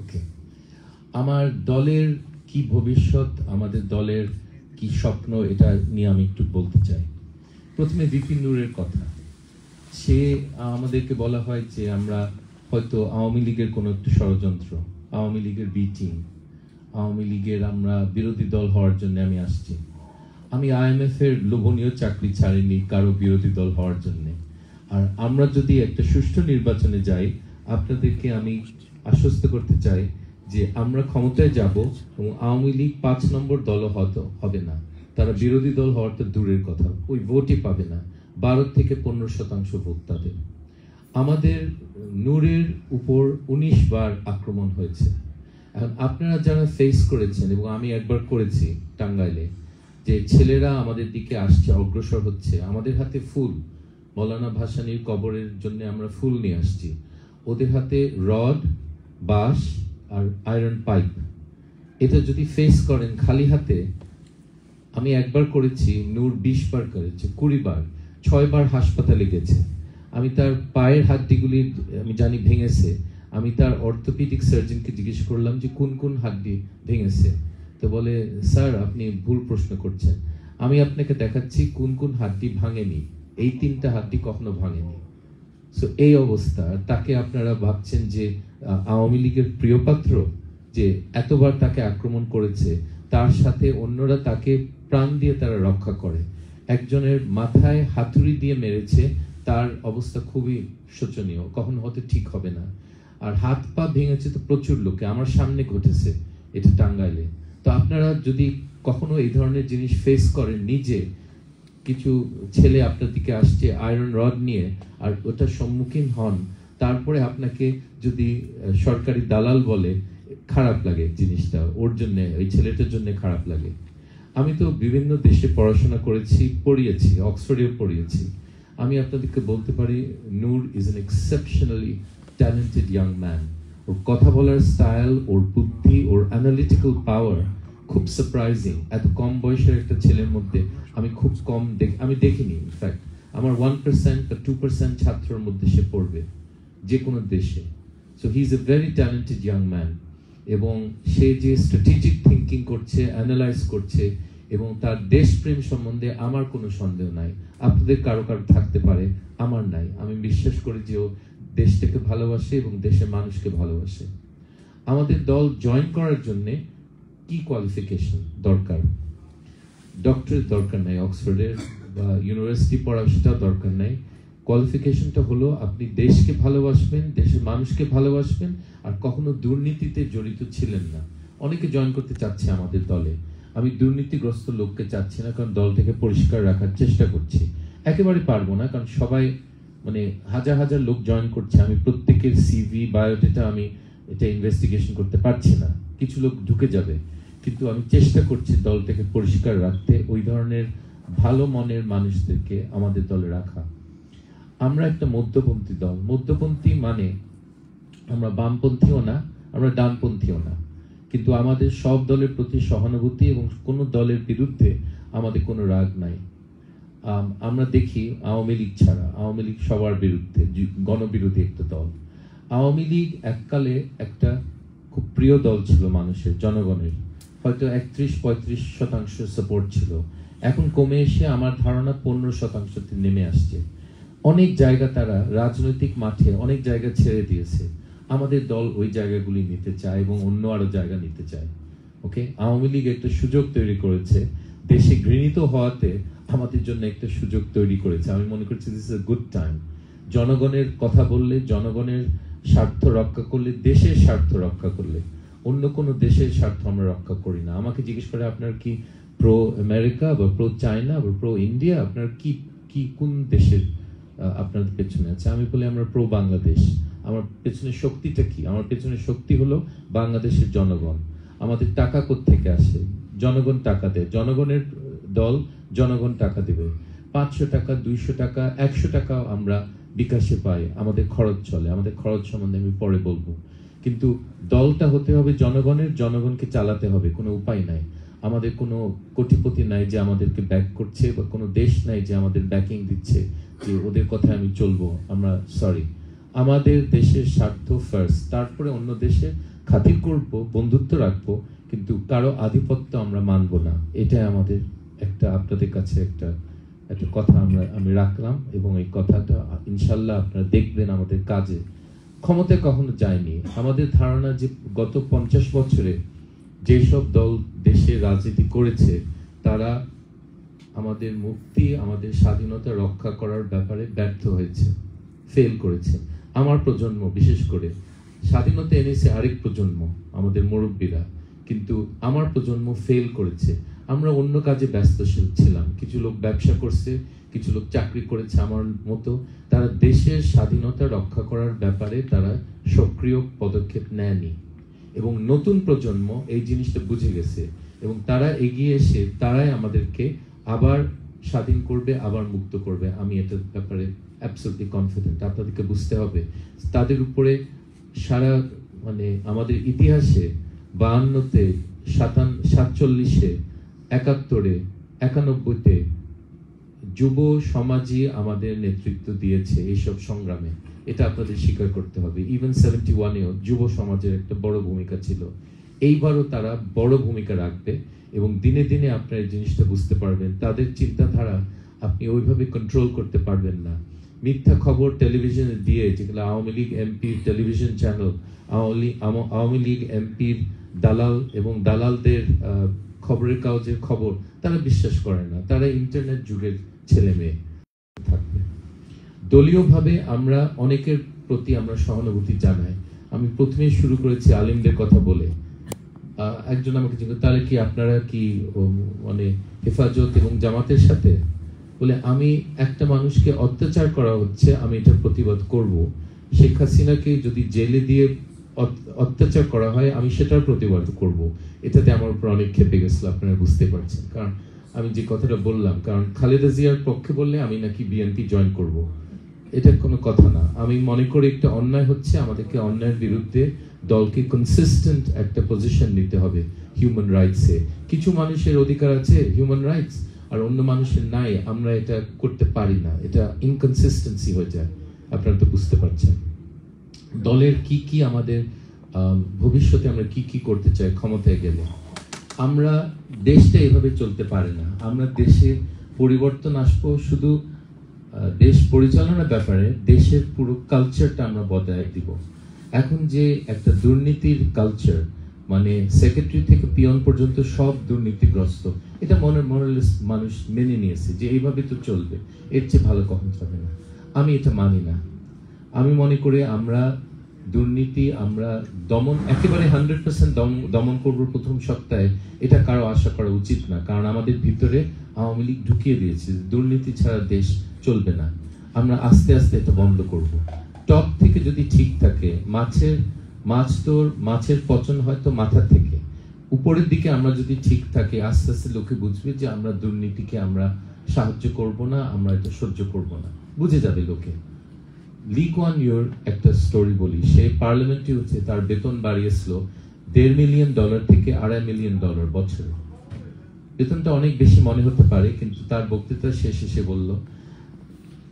ওকে, আমার দলের কি ভবিষ্যৎ, আমাদের দলের কি স্বপ্ন, এটা নিয়ে আমি একটু বলতে চাই। প্রথমে বিপিন নূরের কথা। সে আমাদেরকে বলা হয় যে আমরা হয়তো আওয়ামী লীগের কোনো একটু ষড়যন্ত্র, আওয়ামী লীগের বি টিম, আওয়ামী লীগের আমরা বিরোধী দল হওয়ার জন্য আমি আসছি। আমি IMF এর লোভনীয় চাকরি ছাড়িনি কারো বিরোধী দল হওয়ার জন্য। আর আমরা যদি একটা সুষ্ঠু নির্বাচনে যাই, আপনাদেরকে আমি আশ্বস্ত করতে চাই যে আমরা ক্ষমতায় যাব এবং আওয়ামী লীগ 5 নম্বর দলও হয়তো হবে না। তারা বিরোধী দল হওয়ার তো দূরের কথা, ওই ভোটই পাবে না। 12 থেকে 15% ভোট তাদের। আমাদের নূরের উপর 19 বার আক্রমণ হয়েছে। এখন আপনারা যারা ফেস করেছেন, এবং আমি একবার করেছি টাঙ্গাইলে, যে ছেলেরা আমাদের দিকে আসছে, অগ্রসর হচ্ছে, আমাদের হাতে ফুল, মৌলানা ভাসানীর কবরের জন্য আমরা ফুল নিয়ে আসছি, ওদের হাতে রড, বাঁশ আর আয়রন পাইপ। এটা যদি ফেস করেন খালি হাতে, আমি একবার করেছি, নূর 20 বার করেছে, 20 বার, 6 বার হাসপাতালে গেছে। আমি তার পায়ের হাড্ডিগুলি আমি জানি ভেঙেছে। আমি তার অর্থোপেডিক সার্জনকে জিজ্ঞেস করলাম যে কোন কোন হাড্ডি ভেঙেছে। তো বলে, স্যার আপনি ভুল প্রশ্ন করছেন, আমি আপনাকে দেখাচ্ছি কোন কোন হাড্ডি ভাঙেনি, এই 3টা হাড্ডি কখনো ভাঙেনি। সো এই অবস্থা। তাকে আপনারা ভাবছেন যে আওয়ামী লীগের প্রিয় পাত্র, যে এতবার তাকে আক্রমণ করেছে, তার সাথে অন্যরা তাকে প্রাণ দিয়ে তারা রক্ষা করে। একজনের মাথায় হাতুড়ি দিয়ে মেরেছে, তার অবস্থা খুবই শোচনীয়, কখনো হয়তো ঠিক হবে না। আর হাত পা ভেঙেছে তো প্রচুর লোকে, আমার সামনে ঘটেছে এটা টাঙ্গাইলে। তো আপনারা যদি কখনো এই ধরনের জিনিস ফেস করেন, নিজে কিছু ছেলে আপনার দিকে আসছে আয়রন রড নিয়ে, আর ওটার সম্মুখীন হন, তারপরে আপনাকে যদি সরকারি দালাল বলে, খারাপ লাগে জিনিসটা, ওর জন্য, ওই ছেলেটার জন্য খারাপ লাগে। আমি তো বিভিন্ন দেশে পড়াশোনা করেছি, পড়িয়েছি, অক্সফোর্ডেও পড়িয়েছি। আমি আপনাদেরকে বলতে পারি, Noor is an exceptionally talented young man. ওর কথা বলার স্টাইল, ওর বুদ্ধি, ওর অ্যানালিটিক্যাল পাওয়ার খুব সারপ্রাইজিং। এত কম বয়সের একটা ছেলের মধ্যে আমি খুব কম আমি দেখিনি। ইনফ্যাক্ট আমার 1% বা 2% ছাত্রের মধ্যে সে পড়বে যে কোনো দেশে। So he is a very talented young man. এবং সে যে স্ট্র্যাটেজিক থিঙ্কিং করছে, অ্যানালাইজ করছে, এবং তার দেশপ্রেম সম্বন্ধে আমার কোনো সন্দেহ নাই। আপনাদের কারো কারো থাকতে পারে, আমার নাই। আমি বিশ্বাস করি যে ও দেশটাকে ভালোবাসে এবং দেশের মানুষকে ভালোবাসে। আমাদের দল জয়েন করার জন্য কি কোয়ালিফিকেশন দরকার? ডক্টরের দরকার নাই, অক্সফোর্ডের বা ইউনিভার্সিটি পড়া সেটাও দরকার নাই। কোয়ালিফিকেশনটা হলো আপনি দেশকে ভালোবাসবেন, দেশের মানুষকে ভালোবাসবেন, আর কখনো দুর্নীতিতে জড়িত ছিলেন না। অনেকে জয়েন করতে চাচ্ছে আমাদের দলে। আমি দুর্নীতিগ্রস্ত লোককে চাচ্ছি না, কারণ দলটাকে পরিষ্কার রাখার চেষ্টা করছি। একেবারে পারবো না, কারণ সবাই মানে হাজার হাজার লোক জয়েন করছে, আমি প্রত্যেকের সিভি বায়োডেটা আমি এটা ইনভেস্টিগেশন করতে পারছি না, কিছু লোক ঢুকে যাবে। কিন্তু আমি চেষ্টা করছি দলটাকে পরিষ্কার রাখতে, ওই ধরনের ভালো মনের মানুষদেরকে আমাদের দলে রাখা। আমরা একটা মধ্যপন্থী দল। মধ্যপন্থী মানে আমরা বামপন্থীও না, আমরা ডানপন্থীও না, কিন্তু আমাদের সব দলের প্রতি সহানুভূতি এবং কোনো দলের বিরুদ্ধে আমাদের কোনো রাগ নাই। আমরা দেখি আওয়ামী লীগ ছাড়া, আওয়ামী লীগ সবার বিরুদ্ধে, গণবিরোধী একটা দল। আওয়ামী লীগ এককালে একটা খুব প্রিয় দল ছিল মানুষের, জনগণের, হয়তো 31-35% সাপোর্ট ছিল। এখন কমে এসে আমার ধারণা 15% নেমে আসছে। অনেক জায়গা তারা রাজনৈতিক মাঠে অনেক জায়গা ছেড়ে দিয়েছে। আমাদের দল ওই জায়গাগুলি নিতে চায় এবং অন্য আরো জায়গা নিতে চায়। ওকে, আওয়ামী লীগ একটা সুযোগ তৈরি করেছে, দেশে ঘৃণিত হওয়াতে আমাদের জন্য একটা সুযোগ তৈরি করেছে। আমি মনে করছি this is a good time. জনগণের কথা বললে, জনগণের স্বার্থ রক্ষা করলে, দেশের স্বার্থ রক্ষা করলে, অন্য কোনো দেশের স্বার্থ আমরা রক্ষা করি না। আমাকে জিজ্ঞেস করে আপনার কি প্রো আমেরিকা বা প্রো চায়না বা প্রো ইন্ডিয়া, আপনার কি কি কোন দেশের আপনাদের পেছনে আছে? আমি বলি আমরা প্রো বাংলাদেশ। আমার পেছনে শক্তিটা কি? আমার পেছনে শক্তি হলো বাংলাদেশের জনগণ। আমাদের টাকা কোত্থেকে আসে? জনগণ টাকা দেয়, জনগণের দল, জনগণ টাকা দেবে। 500 টাকা, 200 টাকা, 100 টাকাও আমরা বিকাশে পাই, আমাদের খরচ চলে। আমাদের খরচ সম্বন্ধে আমি পরে বলবো। কিন্তু দলটা হতে হবে জনগণের, জনগণকে চালাতে হবে, কোনো উপায় নাই। আমাদের কোনো কোটিপতি নাই যে আমাদেরকে ব্যাক করছে, বা কোনো দেশ নাই যে আমাদের ব্যাকিং দিচ্ছে যে ওদের কথায় আমি চলবো। আমরা সরি, আমাদের দেশের স্বার্থ ফার্স্ট, তারপরে অন্য দেশে খাতির করব, বন্ধুত্ব রাখবো, কিন্তু কারো আধিপত্য আমরা মানব না। এটাই আমাদের একটা, আপনাদের কাছে একটা কথা আমি রাখলাম, এবং এই কথাটা ইনশাল্লাহ আপনারা দেখবেন আমাদের কাজে। ক্ষমতায় কখনো যায়নি। আমাদের ধারণা যে গত 50 বছরে যেসব দল দেশে রাজনীতি করেছে তারা আমাদের মুক্তি, আমাদের স্বাধীনতা রক্ষা করার ব্যাপারে ব্যর্থ হয়েছে, ফেল করেছে। আমার প্রজন্ম বিশেষ করে স্বাধীনতা এনেছে আরেক প্রজন্ম, আমাদের মুরব্বীরা, কিন্তু আমার প্রজন্ম ফেল করেছে। আমরা অন্য কাজে ব্যস্ত ছিলাম। কিছু লোক ব্যবসা করছে, কিছু লোক চাকরি করেছে আমার মতো। তারা দেশের স্বাধীনতা রক্ষা করার ব্যাপারে তারা সক্রিয় পদক্ষেপ নেয়নি, এবং নতুন প্রজন্ম এই জিনিসটা বুঝে গেছে, এবং তারা এগিয়ে এসে তারাই আমাদেরকে আবার স্বাধীন করবে, আবার মুক্ত করবে। আমি এটার ব্যাপারে অ্যাবসলিউটলি কনফিডেন্ট। আপনাদেরকে বুঝতে হবে তাদের উপরে সারা আমাদের ইতিহাসে 52-তে, 47-এ, 71-এ, 91-তে যুব সমাজই আমাদের নেতৃত্ব দিয়েছে এইসব সংগ্রামে। এটা আপনাদের স্বীকার করতে হবে। ইভেন 71-এও যুব সমাজের একটা বড় ভূমিকা ছিল। এইবারও তারা বড় ভূমিকা রাখবে, এবং দিনে দিনে আপনারা এই জিনিসটা বুঝতে পারবেন। তাদের চিন্তাধারা আপনি ওইভাবে কন্ট্রোল করতে পারবেন না। মিথ্যা খবর টেলিভিশনে দিয়ে, যেগুলো আওয়ামী লীগ এমপির টেলিভিশন চ্যানেল, আওয়ামী লীগ এমপির দালাল এবং দালালদের খবরের কাগজের খবর তারা বিশ্বাস করে না। তারা ইন্টারনেট যুগের ছেলে মেয়ে থাকবে। দলীয়ভাবে আমরা অনেকের প্রতি আমরা সহানুভূতি জানাই। আমি প্রথমেই শুরু করেছি আলিমদের কথা বলে। একজন আমাকে জিজ্ঞেস, তাহলে কি আপনারা কি হেফাজত এবং জামাতের সাথে? বলে, আমি একটা মানুষকে অত্যাচার করা হচ্ছে, আমি এটা প্রতিবাদ করব। শেখ হাসিনাকে যদি জেলে দিয়ে অত্যাচার করা হয়, আমি সেটার প্রতিবাদ করব। এটাতে আমার উপর অনেক ক্ষেপে গেছিল, আপনারা বুঝতে পারছেন। কারণ আমি যে কথাটা বললাম, কারণ খালেদা জিয়ার পক্ষে বললে আমি নাকি বিএনপি জয়েন করব, এটা কোনো কথা না। আমি মনে করি একটা অন্যায় হচ্ছে, আমাদেরকে অন্যায়ের বিরুদ্ধে দলকে কনসিস্টেন্ট একটা পজিশন নিতে হবে। হিউম্যান রাইটসে কিছু মানুষের অধিকার আছে হিউম্যান রাইটস, আর অন্য মানুষের নাই। আমরা এটা করতে পারি না, এটা ইনকনসিস্টেন্সি হয়ে যায়। আপনারা তো বুঝতে পারছেন দলের কি কি আমাদের ভবিষ্যতে আমরা কি কি করতে চাই ক্ষমতায় গেলে। আমরা দেশটা এভাবে চলতে পারে না। আমরা দেশে পরিবর্তন আসবো শুধু দেশ পরিচালনার ব্যাপারে, দেশের পুরো কালচারটা আমরা বদলায় দিব। এখন যে একটা দুর্নীতির কালচার, সেক্রেটারি থেকে পিয়ন পর্যন্ত সব দুর্নীতিগ্রস্ত, এটা মানুষ মেনে নিয়েছে যে এইভাবে তো চলবে, এর চেয়ে ভালো কখন যাবে না। আমি এটা মানি না। আমি মনে করি আমরা দুর্নীতি আমরা দমন একেবারে 100% দমন করবো প্রথম সপ্তাহে, এটা কারো আশা করা উচিত না। কারণ আমাদের ভিতরে আওয়ামী লীগ ঢুকিয়ে দিয়েছে, দুর্নীতি ছাড়া দেশ চলবে না। আমরা আস্তে আস্তে এটা বন্ধ করব। টপ থেকে যদি ঠিক থাকে, মাছের পচন হয়তো মাথা থেকে, উপরের দিকে আমরা যদি ঠিক থাকে, আস্তে আস্তে লোকে বুঝবে যে আমরা দুর্নীতিকে আমরা সাহায্য করব না, আমরা এটা সহ্য করব না, বুঝে যাবে লোকে। লি কুয়ান ইউর একটা স্টোরি বলি। সে পার্লামেন্টে হচ্ছে, তার বেতন বাড়িয়েছিল $1.5 মিলিয়ন থেকে $2.5 মিলিয়ন বছরে। বেতনটা অনেক বেশি মনে হতে পারে, কিন্তু তার বক্তৃতা শেষে সে বলল,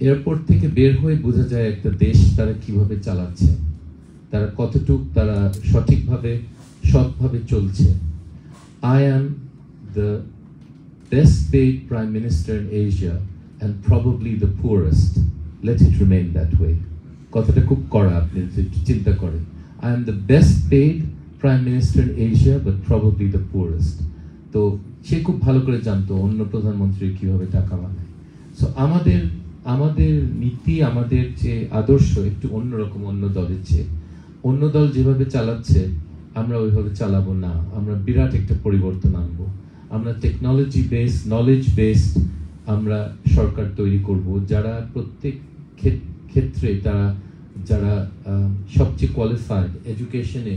এয়ারপোর্ট থেকে বের হয়ে বোঝা যায় একটা দেশ তারা কিভাবে চালাচ্ছে, তারা কতটুক তারা সৎভাবে চলছে। I am the best paid prime minister in Asia and probably the poorest. Let it remain that way. কথাটা খুব কড়া, আপনি চিন্তা করেন। I am the best paid prime minister in Asia but probably the poorest. তো সে খুব ভালো করে জানতো অন্য প্রধানমন্ত্রী কিভাবে টাকা বানায়। সো আমাদের নীতি, আমাদের যে আদর্শ একটু অন্যরকম অন্য দলের চেয়ে। অন্য দল যেভাবে চালাচ্ছে আমরা ওইভাবে চালাবো না। আমরা বিরাট একটা পরিবর্তন আনবো। আমরা টেকনোলজি বেসড, নলেজ বেসড আমরা সরকার তৈরি করব, যারা প্রত্যেক ক্ষেত্রে যারা সবচেয়ে কোয়ালিফাইড, এডুকেশনে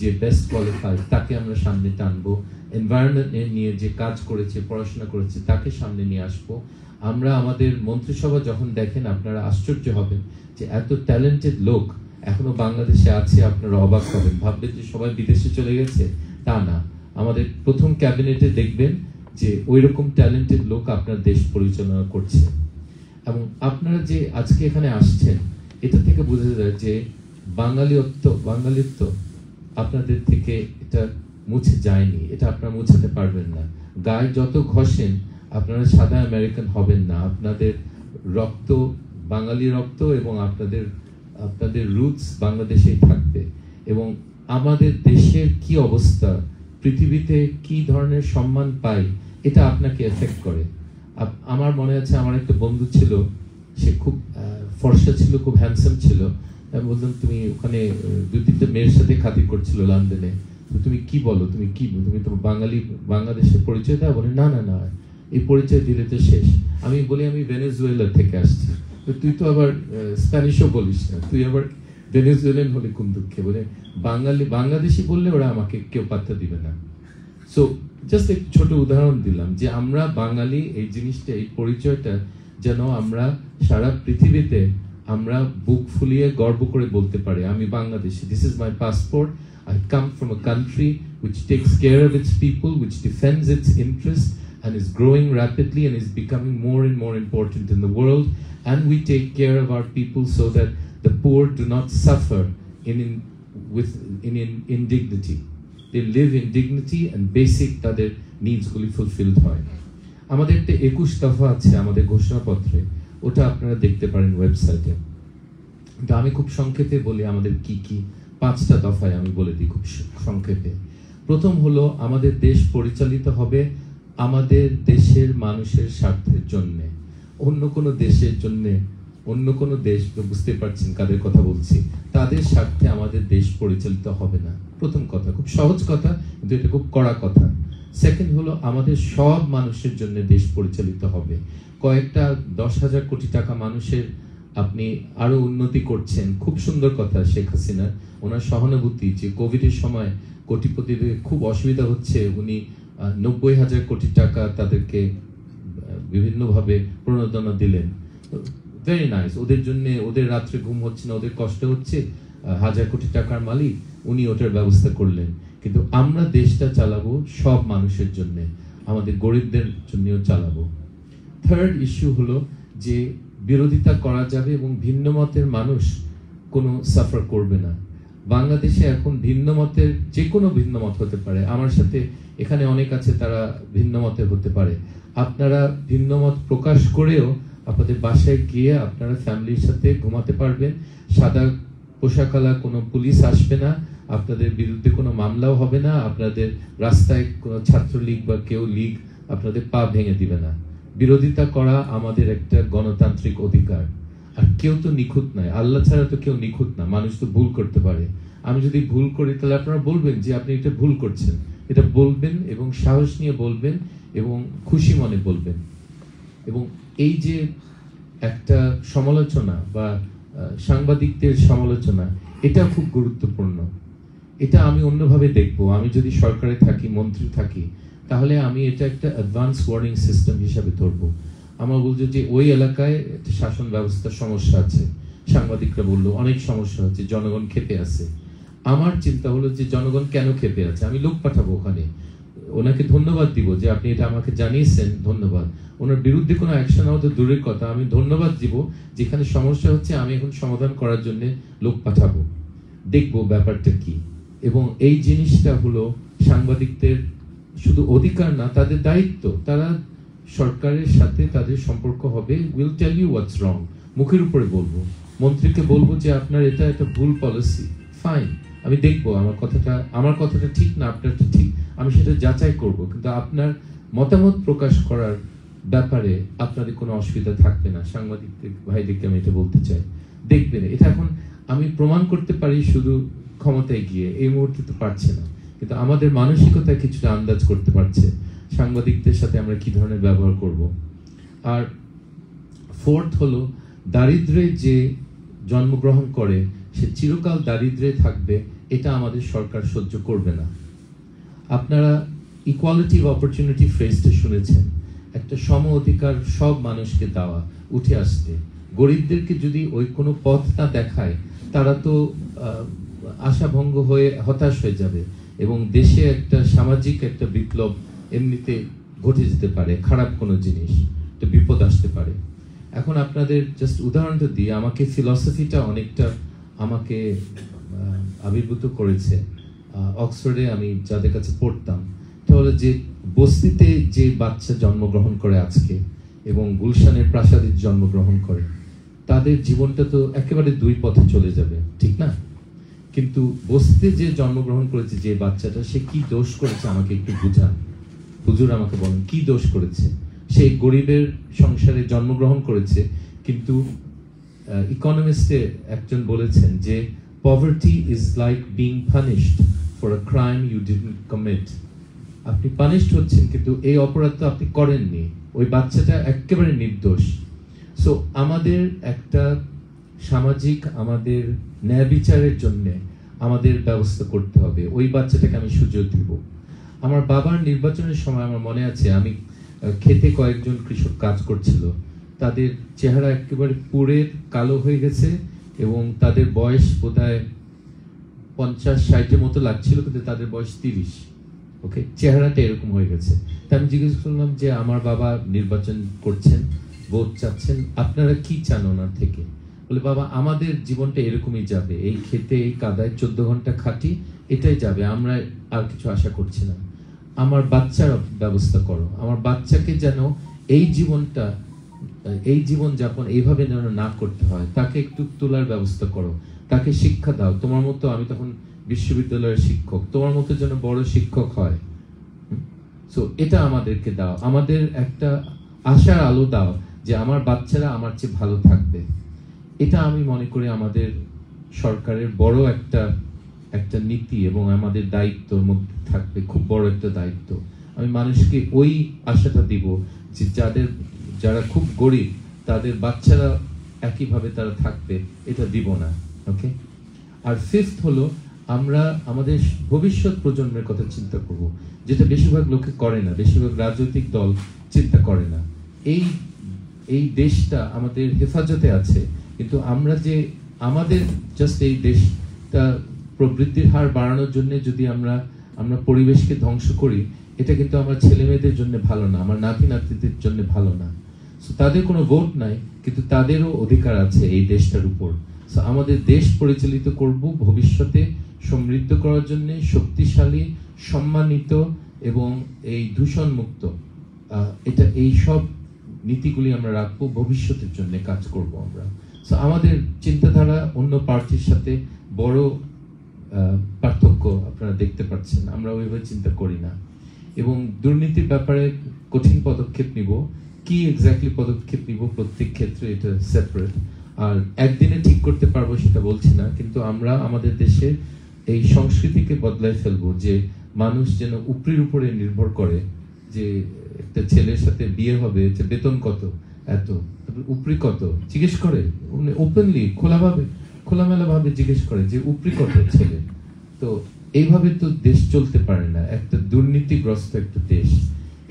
যে বেস্ট কোয়ালিফাইড তাকে আমরা সামনে টানবো। এনভায়রনমেন্ট নিয়ে যে কাজ করেছে, পড়াশোনা করেছে তাকে সামনে নিয়ে আসবো। আমরা আমাদের মন্ত্রিসভা যখন দেখেন আপনারা আশ্চর্য হবেন যে এত ট্যালেন্টেড লোক এখনো বাংলাদেশে আছে, আপনারা অবাক হবেন, ভাববেন যে সবাই বিদেশে চলে গেছে, তা না। আমাদের প্রথম ক্যাবিনেটে দেখবেন যে ওইরকম ট্যালেন্টেড লোক আপনার দেশ পরিচালনা করছে। এবং আপনারা যে আজকে এখানে আসছেন, এটা থেকে বোঝা যায় যে বাঙালিত্ব আপনাদের থেকে এটা মুছে যায়নি, এটা আপনারা মুছাতে পারবেন না। গায়ে যত ঘষেন আপনারা সাদা আমেরিকান হবেন না, আপনাদের রক্ত বাঙালি রক্ত এবং আপনাদের রুটস বাংলাদেশেই থাকবে। এবং আমাদের দেশের কি অবস্থা, পৃথিবীতে কি ধরনের সম্মান পাই, এটা আপনাকে এফেক্ট করে। আমার মনে আছে আমার একটা বন্ধু ছিল, সে খুব ফর্সা ছিল, খুব হ্যান্ডসাম ছিল। আমি বললাম তুমি ওখানে 2-3টা মেয়ের সাথে খাতির করছিল লন্ডনে, তুমি কি বলো, তুমি তো বাংলাদেশের পরিচয় দাও? বলে না না না, এই পরিচয় দিলে তো শেষ। আমি বলি আমি ভেনেজুয়েলা থেকে আসছি। তুই তো আবার স্প্যানিশও বলিস না, তুই আবার ভেনেজুয়েলান হলে কোন দুঃখে? বলে বাংলাদেশি বললে ওরা আমাকে কেউ পাত্তা দিবে না। সো জাস্ট এক ছোট উদাহরণ দিলাম যে আমরা বাঙালি, এই জিনিসটা, এই পরিচয়টা যেন আমরা সারা পৃথিবীতে আমরা বুক ফুলিয়ে গর্ব করে বলতে পারি আমি Bangladeshi. This is my passport, I come from a country which takes care of its people, which defends its interests and is growing rapidly and is becoming more and more important in the world, and we take care of our people so that the poor do not suffer in indignity. They live in dignity and basic তাদের needs গুলি fulfilled হয়। আমাদের একটা 21 দফা আছে আমাদের ঘোষণাপত্রে, ওটা আপনারা দেখতে পারেন ওয়েবসাইটে। কিন্তু আমি খুব সংক্ষেপে বলি আমাদের কি কি 5টা দফায় আমি বলে দিই খুব সংক্ষেপে। প্রথম হলো আমাদের দেশ পরিচালিত হবে আমাদের দেশের মানুষের স্বার্থের জন্য, অন্য কোনো দেশের জন্য, অন্য কোনো দেশ, বুঝতে পারছেন কাদের কথা বলছি, তাদের স্বার্থে আমাদের দেশ পরিচালিত হবে না। প্রথম কথা, খুব সহজ কথা কিন্তু এটা খুব কড়া কথা। সেকেন্ড হলো আমাদের সব মানুষের জন্য দেশ পরিচালিত হবে। কয়েকটা 10,000 কোটি টাকা মানুষের আপনি আরো উন্নতি করছেন, খুব সুন্দর কথা। শেখ হাসিনা ওনার সহানুভূতি যে কোভিডের সময় কোটিপতিদের খুব অসুবিধা হচ্ছে, উনি 90,000 কোটি টাকা তাদেরকে বিভিন্নভাবে প্রণোদনা দিলেন। ভেরি নাইস, ওদের জন্য, ওদের রাত্রে ঘুম হচ্ছে না, ওদের কষ্ট হচ্ছে, 1,000 কোটি টাকার মালিক উনি ওটার ব্যবস্থা করলেন। কিন্তু আমরা দেশটা চালাবো সব মানুষের জন্য, আমাদের গরিবদের জন্যও চালাবো। থার্ড ইস্যু হলো যে বিরোধিতা করা যাবে এবং ভিন্ন মতের মানুষ কোনো সাফার করবে না। বাংলাদেশে এখন ভিন্ন মতের, যে কোনো ভিন্ন মত হতে পারে, আমার সাথে এখানে অনেক আছে তারা ভিন্ন মতের হতে পারে। আপনারা ভিন্ন মত প্রকাশ করেও আপনাদের বাসায় গিয়ে আপনারা ফ্যামিলির সাথে ঘুমাতে পারবেন, সাদা পোশাকালা কোনো পুলিশ আসবে না, আপনাদের বিরুদ্ধে কোনো মামলাও হবে না, আপনাদের রাস্তায় কোনো ছাত্রলীগ বা কেউ লীগ আপনাদের পা ভেঙে দিবে না। বিরোধিতা করা আমাদের একটা গণতান্ত্রিক অধিকার। আর কেউ তো নিখুঁত নয়, আল্লাহ ছাড়া তো কেউ নিখুঁত না, মানুষ তো ভুল করতে পারে। আমি যদি ভুল করি তাহলে আপনারা বলবেন যে আপনি এটা ভুল করছেন, এটা বলবেন এবং সাহস নিয়ে বলবেন এবং খুশি মনে বলবেন। এবং এই যে একটা সমালোচনা বা সাংবাদিকদের সমালোচনা, এটা খুব গুরুত্বপূর্ণ। এটা আমি অন্যভাবে দেখবো। আমি যদি সরকারে থাকি, মন্ত্রী থাকি, তাহলে আমি এটা একটা অ্যাডভান্স ওয়ার্নিং সিস্টেম হিসাবে ধরবো। আমার বলছে যে ওই এলাকায় একটা শাসন ব্যবস্থার সমস্যা আছে, সাংবাদিকরা বললো অনেক সমস্যা হচ্ছে, জনগণ ক্ষেপে আছে। আমার চিন্তা হলো যে জনগণ কেন ক্ষেপে আছে, আমি লোক পাঠাবো ওখানে, ওনাকে ধন্যবাদ দিব যে আপনি এটা আমাকে জানিয়েছেন, ধন্যবাদ। ওনার বিরুদ্ধে কোনো অ্যাকশন হওয়া তো দূরের কথা, আমি ধন্যবাদ দিব যেখানে সমস্যা হচ্ছে আমি এখন সমাধান করার জন্য লোক পাঠাবো, দেখবো ব্যাপারটা কি। এবং এই জিনিসটা হলো সাংবাদিকদের শুধু অধিকার না, তাদের দায়িত্ব। তারা সরকারের সাথে তাদের সম্পর্ক হবে, উইল টেল ইউ হোয়াটস রং, মুখের উপরে বলবো, মন্ত্রীকে বলবো যে আপনার এটা একটা ভুল পলিসি, ফাইন, আমি দেখবো আমার কথাটা ঠিক না আপনারটা ঠিক, আমি সেটা যাচাই করব, কিন্তু আপনার মতামত প্রকাশ করার ব্যাপারে আপনাদের কোনো অসুবিধা থাকবে না। সাংবাদিকদের ভাইদেরকে আমি এটা বলতে চাই, দেখবেন এটা এখন আমি প্রমাণ করতে পারি শুধু ক্ষমতায় গিয়ে, এই মুহূর্তে তো পারছে না, কিন্তু আমাদের মানসিকতা কিছুটা আন্দাজ করতে পারছে সাংবাদিকদের সাথে আমরা কি ধরনের ব্যবহার করব। আর ফোর্থ হলো দারিদ্রে যে জন্মগ্রহণ করে সে চিরকাল দারিদ্রে থাকবে, এটা আমাদের সরকার সহ্য করবে না। আপনারা ইকুয়ালিটি অফ অপরচুনিটি ফ্রেজটা শুনেছেন, একটা সম অধিকার সব মানুষকে দেওয়া, উঠে আসতে। গরিবদেরকে যদি ওই কোনো পথ না দেখায়, তারা তো আশাভঙ্গ হয়ে হতাশ হয়ে যাবে এবং দেশে একটা সামাজিক একটা বিপ্লব এমনিতে ঘটে যেতে পারে, খারাপ কোনো জিনিস, তো বিপদ আসতে পারে। এখন আপনাদের জাস্ট উদাহরণটা দিয়ে, আমাকে ফিলসফিটা অনেকটা আমাকে আবির্ভূত করেছে। অক্সফোর্ডে আমি যাদের কাছে পড়তাম, তাহলে যে বস্তিতে যে বাচ্চা জন্মগ্রহণ করে আজকে এবং গুলশানের প্রাসাদে জন্মগ্রহণ করে, তাদের জীবনটা তো একেবারে দুই পথে চলে যাবে, ঠিক না? কিন্তু বস্তিতে যে জন্মগ্রহণ করেছে যে বাচ্চাটা, সে কি দোষ করেছে আমাকে একটু বুঝান, হুজুর আমাকে বলেন কি দোষ করেছে। সে গরিবের সংসারে জন্মগ্রহণ করেছে, কিন্তু ইকোনমিস্টে একজন বলেছেন যে poverty is like being punished for a crime you didn't commit. আপনি পানিশড হচ্ছেন, কিন্তু এই অপরাধ তো আপনি করেননি। ওই বাচ্চাটা একেবারে নির্দোষ। সো আমাদের একটা সামাজিক, আমাদের ন্যায় বিচারের জন্য আমাদের ব্যবস্থা করতে হবে। ওই বাচ্চাটাকে আমি সুযোগ দিব। আমার বাবার নির্বাচনের সময় আমার মনে আছে, আমি খেতে কয়েকজন কৃষক কাজ করছিল, তাদের চেহারা একেবারে পুড়ে কালো হয়ে গেছে এবং তাদের বয়স বোধহয় 50-60-এর মতো লাগছিল, কিন্তু তাদের বয়স 30। ওকে, চেহারাটা এরকম হয়ে গেছে। তা আমি জিজ্ঞেস করলাম যে আমার বাবা নির্বাচন করছেন, ভোট চাচ্ছেন, আপনারা কি চান ওনার থেকে? বলে, বাবা আমাদের জীবনটা এরকমই যাবে, এই খেতে এই কাদায় 14 ঘন্টা খাটি, এটাই যাবে, আমরা আর কিছু আশা করছি না। আমার বাচ্চার ব্যবস্থা করো, আমার বাচ্চাকে যেন এই জীবন যাপন এইভাবে যেন না করতে হয়, তাকে একটু তোলার ব্যবস্থা করো, তাকে শিক্ষা দাও। তোমার মতো, আমি তখন বিশ্ববিদ্যালয়ের শিক্ষক, তোমার মতো যেন বড় শিক্ষক হয়। সো এটা আমাদেরকে দাও, আমাদের একটা আশার আলো দাও যে আমার বাচ্চারা আমার চেয়ে ভালো থাকবে। এটা আমি মনে করি আমাদের সরকারের বড় একটা নীতি এবং আমাদের দায়িত্বের মধ্যে থাকবে, খুব বড় একটা দায়িত্ব। আমি মানুষকে ওই আশাটা দিব যে যারা খুব গরিব, তাদের বাচ্চারা একইভাবে তারা থাকবে, এটা দিব না। ওকে, আর ফিফথ হলো, আমরা আমাদের ভবিষ্যৎ প্রজন্মের কথা চিন্তা করব, যেটা বেশিরভাগ লোকে করে না, বেশিরভাগ রাজনৈতিক দল চিন্তা করে না। এই দেশটা আমাদের হেফাজতে আছে, কিন্তু আমরা যে আমাদের জাস্ট এই দেশটা প্রবৃদ্ধির হার বাড়ানোর জন্য যদি আমরা পরিবেশকে ধ্বংস করি, এটা কিন্তু আমার ছেলে মেয়েদের জন্য ভালো না, আমার নাতি নাতিদের জন্য ভালো না। সো তাদের কোনো ভোট নাই, কিন্তু তাদেরও অধিকার আছে এই দেশটার উপর। সো আমাদের দেশ পরিচালিত করব ভবিষ্যতে সমৃদ্ধ করার জন্য, শক্তিশালী, সম্মানিত এবং এই দূষণ মুক্ত, এই সব নীতিগুলি আমরা রাখবো, ভবিষ্যতের জন্য কাজ করব আমরা। সো আমাদের চিন্তাধারা অন্য পার্টির সাথে বড় পার্থক্য আপনারা দেখতে পাচ্ছেন, আমরা ওইভাবে চিন্তা করি না। এবং দুর্নীতির ব্যাপারে কঠিন পদক্ষেপ নিব, কি এক্স্যাক্টলি পদক্ষেপ নিব প্রত্যেক ক্ষেত্রে এটা সেপারেট, আর একদিনে ঠিক করতে পারবো সেটা বলছি না, কিন্তু আমরা আমাদের দেশে এই সংস্কৃতিকে বদলায় ফেলবো যে মানুষ যেন উপরির উপরে নির্ভর করে, যে একটা ছেলের সাথে বিয়ে হবে, যে বেতন কত, এত, উপরি কত জিজ্ঞেস করে, ওপেনলি খোলামেলা ভাবে জিজ্ঞেস করে যে উপরি কত ছেলে। তো এইভাবে তো দেশ চলতে পারে না, একটা দুর্নীতিগ্রস্ত একটা দেশ।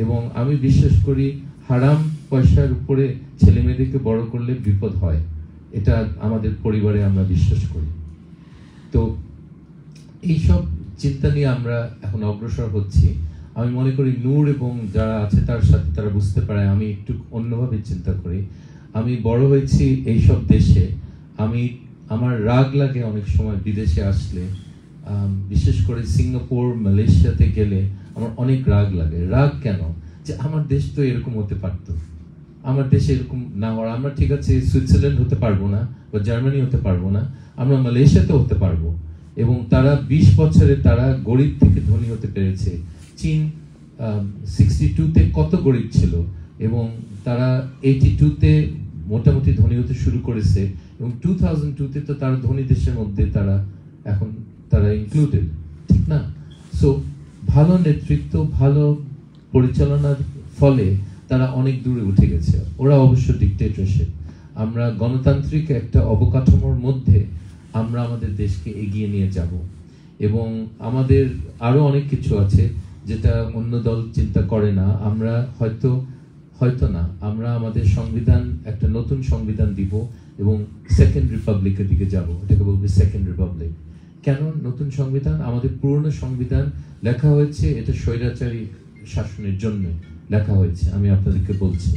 এবং আমি বিশ্বাস করি হারাম পয়সার উপরে ছেলে মেয়েদেরকে বড় করলে বিপদ হয়, এটা আমাদের পরিবারে আমরা বিশ্বাস করি। তো এইসব চিন্তা নিয়ে আমরা এখন অগ্রসর হচ্ছি। আমি মনে করি নূর এবং যারা আছে তার সাথে তারা বুঝতে পারে আমি একটু অন্যভাবে চিন্তা করি। আমি বড় হয়েছি এইসব দেশে, আমার রাগ লাগে অনেক সময় বিদেশে আসলে, বিশেষ করে সিঙ্গাপুর, মালয়েশিয়াতে গেলে আমার অনেক রাগ লাগে। রাগ কেন? যে আমার দেশ তো এরকম হতে পারতো, আমার দেশে এরকম না হওয়ার, আমরা ঠিক আছে সুইজারল্যান্ড হতে পারবো না বা জার্মানি হতে পারবো না, আমরা মালয়েশিয়াতে হতে পারবো। এবং তারা 20 বছরে তারা গরিব থেকে ধনী হতে পেরেছে। চীন 62-তে কত গরিব ছিল এবং তারা 82-তে মোটামুটি ধনী হতে শুরু করেছে, এবং 2002-তে তো তারা ধনী দেশের মধ্যে তারা ইনক্লুডেড, ঠিক না? সো ভালো নেতৃত্ব, ভালো পরিচালনার ফলে তারা অনেক দূরে উঠে গেছে। ওরা অবশ্য ডিক্টেটরশিপ, আমরা গণতান্ত্রিক একটা অবকাঠামোর মধ্যে আমরা আমাদের দেশকে এগিয়ে নিয়ে যাব। এবং আমাদের আরো অনেক কিছু আছে যেটা অন্য দল চিন্তা করে না। আমরা হয়তো হয়তো না, আমরা আমাদের সংবিধান একটা নতুন সংবিধান দিব এবং সেকেন্ড রিপাবলিকের দিকে যাব, এটাকে বলবে সেকেন্ড রিপাবলিক। কেন নতুন সংবিধান? আমাদের পুরনো সংবিধান লেখা হয়েছে এটা স্বৈরাচারী শাসনের জন্য লেখা হয়েছে, আমি আপনাদেরকে বলছি।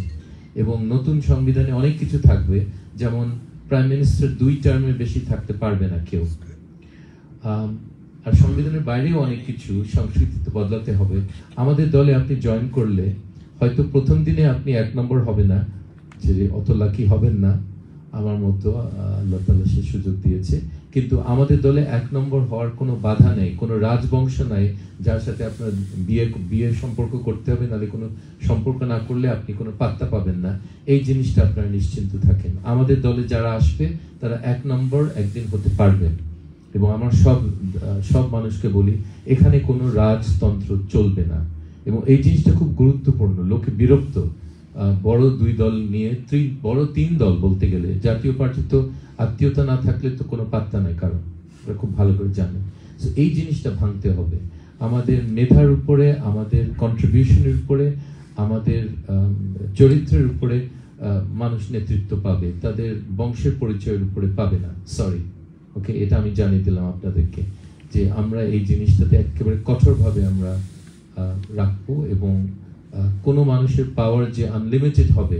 এবং নতুন সংবিধানে অনেক কিছু থাকবে, যেমন প্রাইম মিনিস্টার 2 টার্মের বেশি থাকতে পারবে না কেউ। আর সংবিধানের বাইরেও অনেক কিছু সংস্কৃতিতে বদলাতে হবে। আমাদের দলে আপনি জয়েন করলে হয়তো প্রথম দিনে আপনি 1 নম্বর হবে না, যে অত লাকি হবেন না, আমার মতো আল্লাহ তাআলা সে সুযোগ দিয়েছে। কিন্তু আমাদের দলে 1 নম্বর হওয়ার কোনো বাধা নেই, কোনো রাজবংশ নাই যার সাথে আপনার বিয়ের সম্পর্ক করতে হবে, নাহলে কোনো সম্পর্ক না করলে আপনি কোনো পাত্তা পাবেন না। এই জিনিসটা আপনারা নিশ্চিন্ত থাকেন। আমাদের দলে যারা আসবে তারা 1 নম্বর একদিন হতে পারবেন। এবং আমার সব মানুষকে বলি, এখানে কোনো রাজতন্ত্র চলবে না। এবং এই জিনিসটা খুব গুরুত্বপূর্ণ। লোকে বিরক্ত বড় 2 দল নিয়ে, বড় 3 দল বলতে গেলে। জাতীয় পার্টি তো আত্মীয়তা না থাকলে তো কোনো পাত্তা নাই কারণ, ওরা খুব ভালো করে জানে। তো এই জিনিসটা ভাঙতে হবে। আমাদের মেধার উপরে, আমাদের কন্ট্রিবিউশনের উপরে, আমাদের চরিত্রের উপরে মানুষ নেতৃত্ব পাবে, তাদের বংশের পরিচয়ের উপরে পাবে না। সরি, ওকে, এটা আমি জানিয়ে দিলাম আপনাদেরকে যে আমরা এই জিনিসটাতে একেবারে কঠোরভাবে আমরা রাখবো। এবং কোনো মানুষের পাওয়ার যে আনলিমিটেড হবে,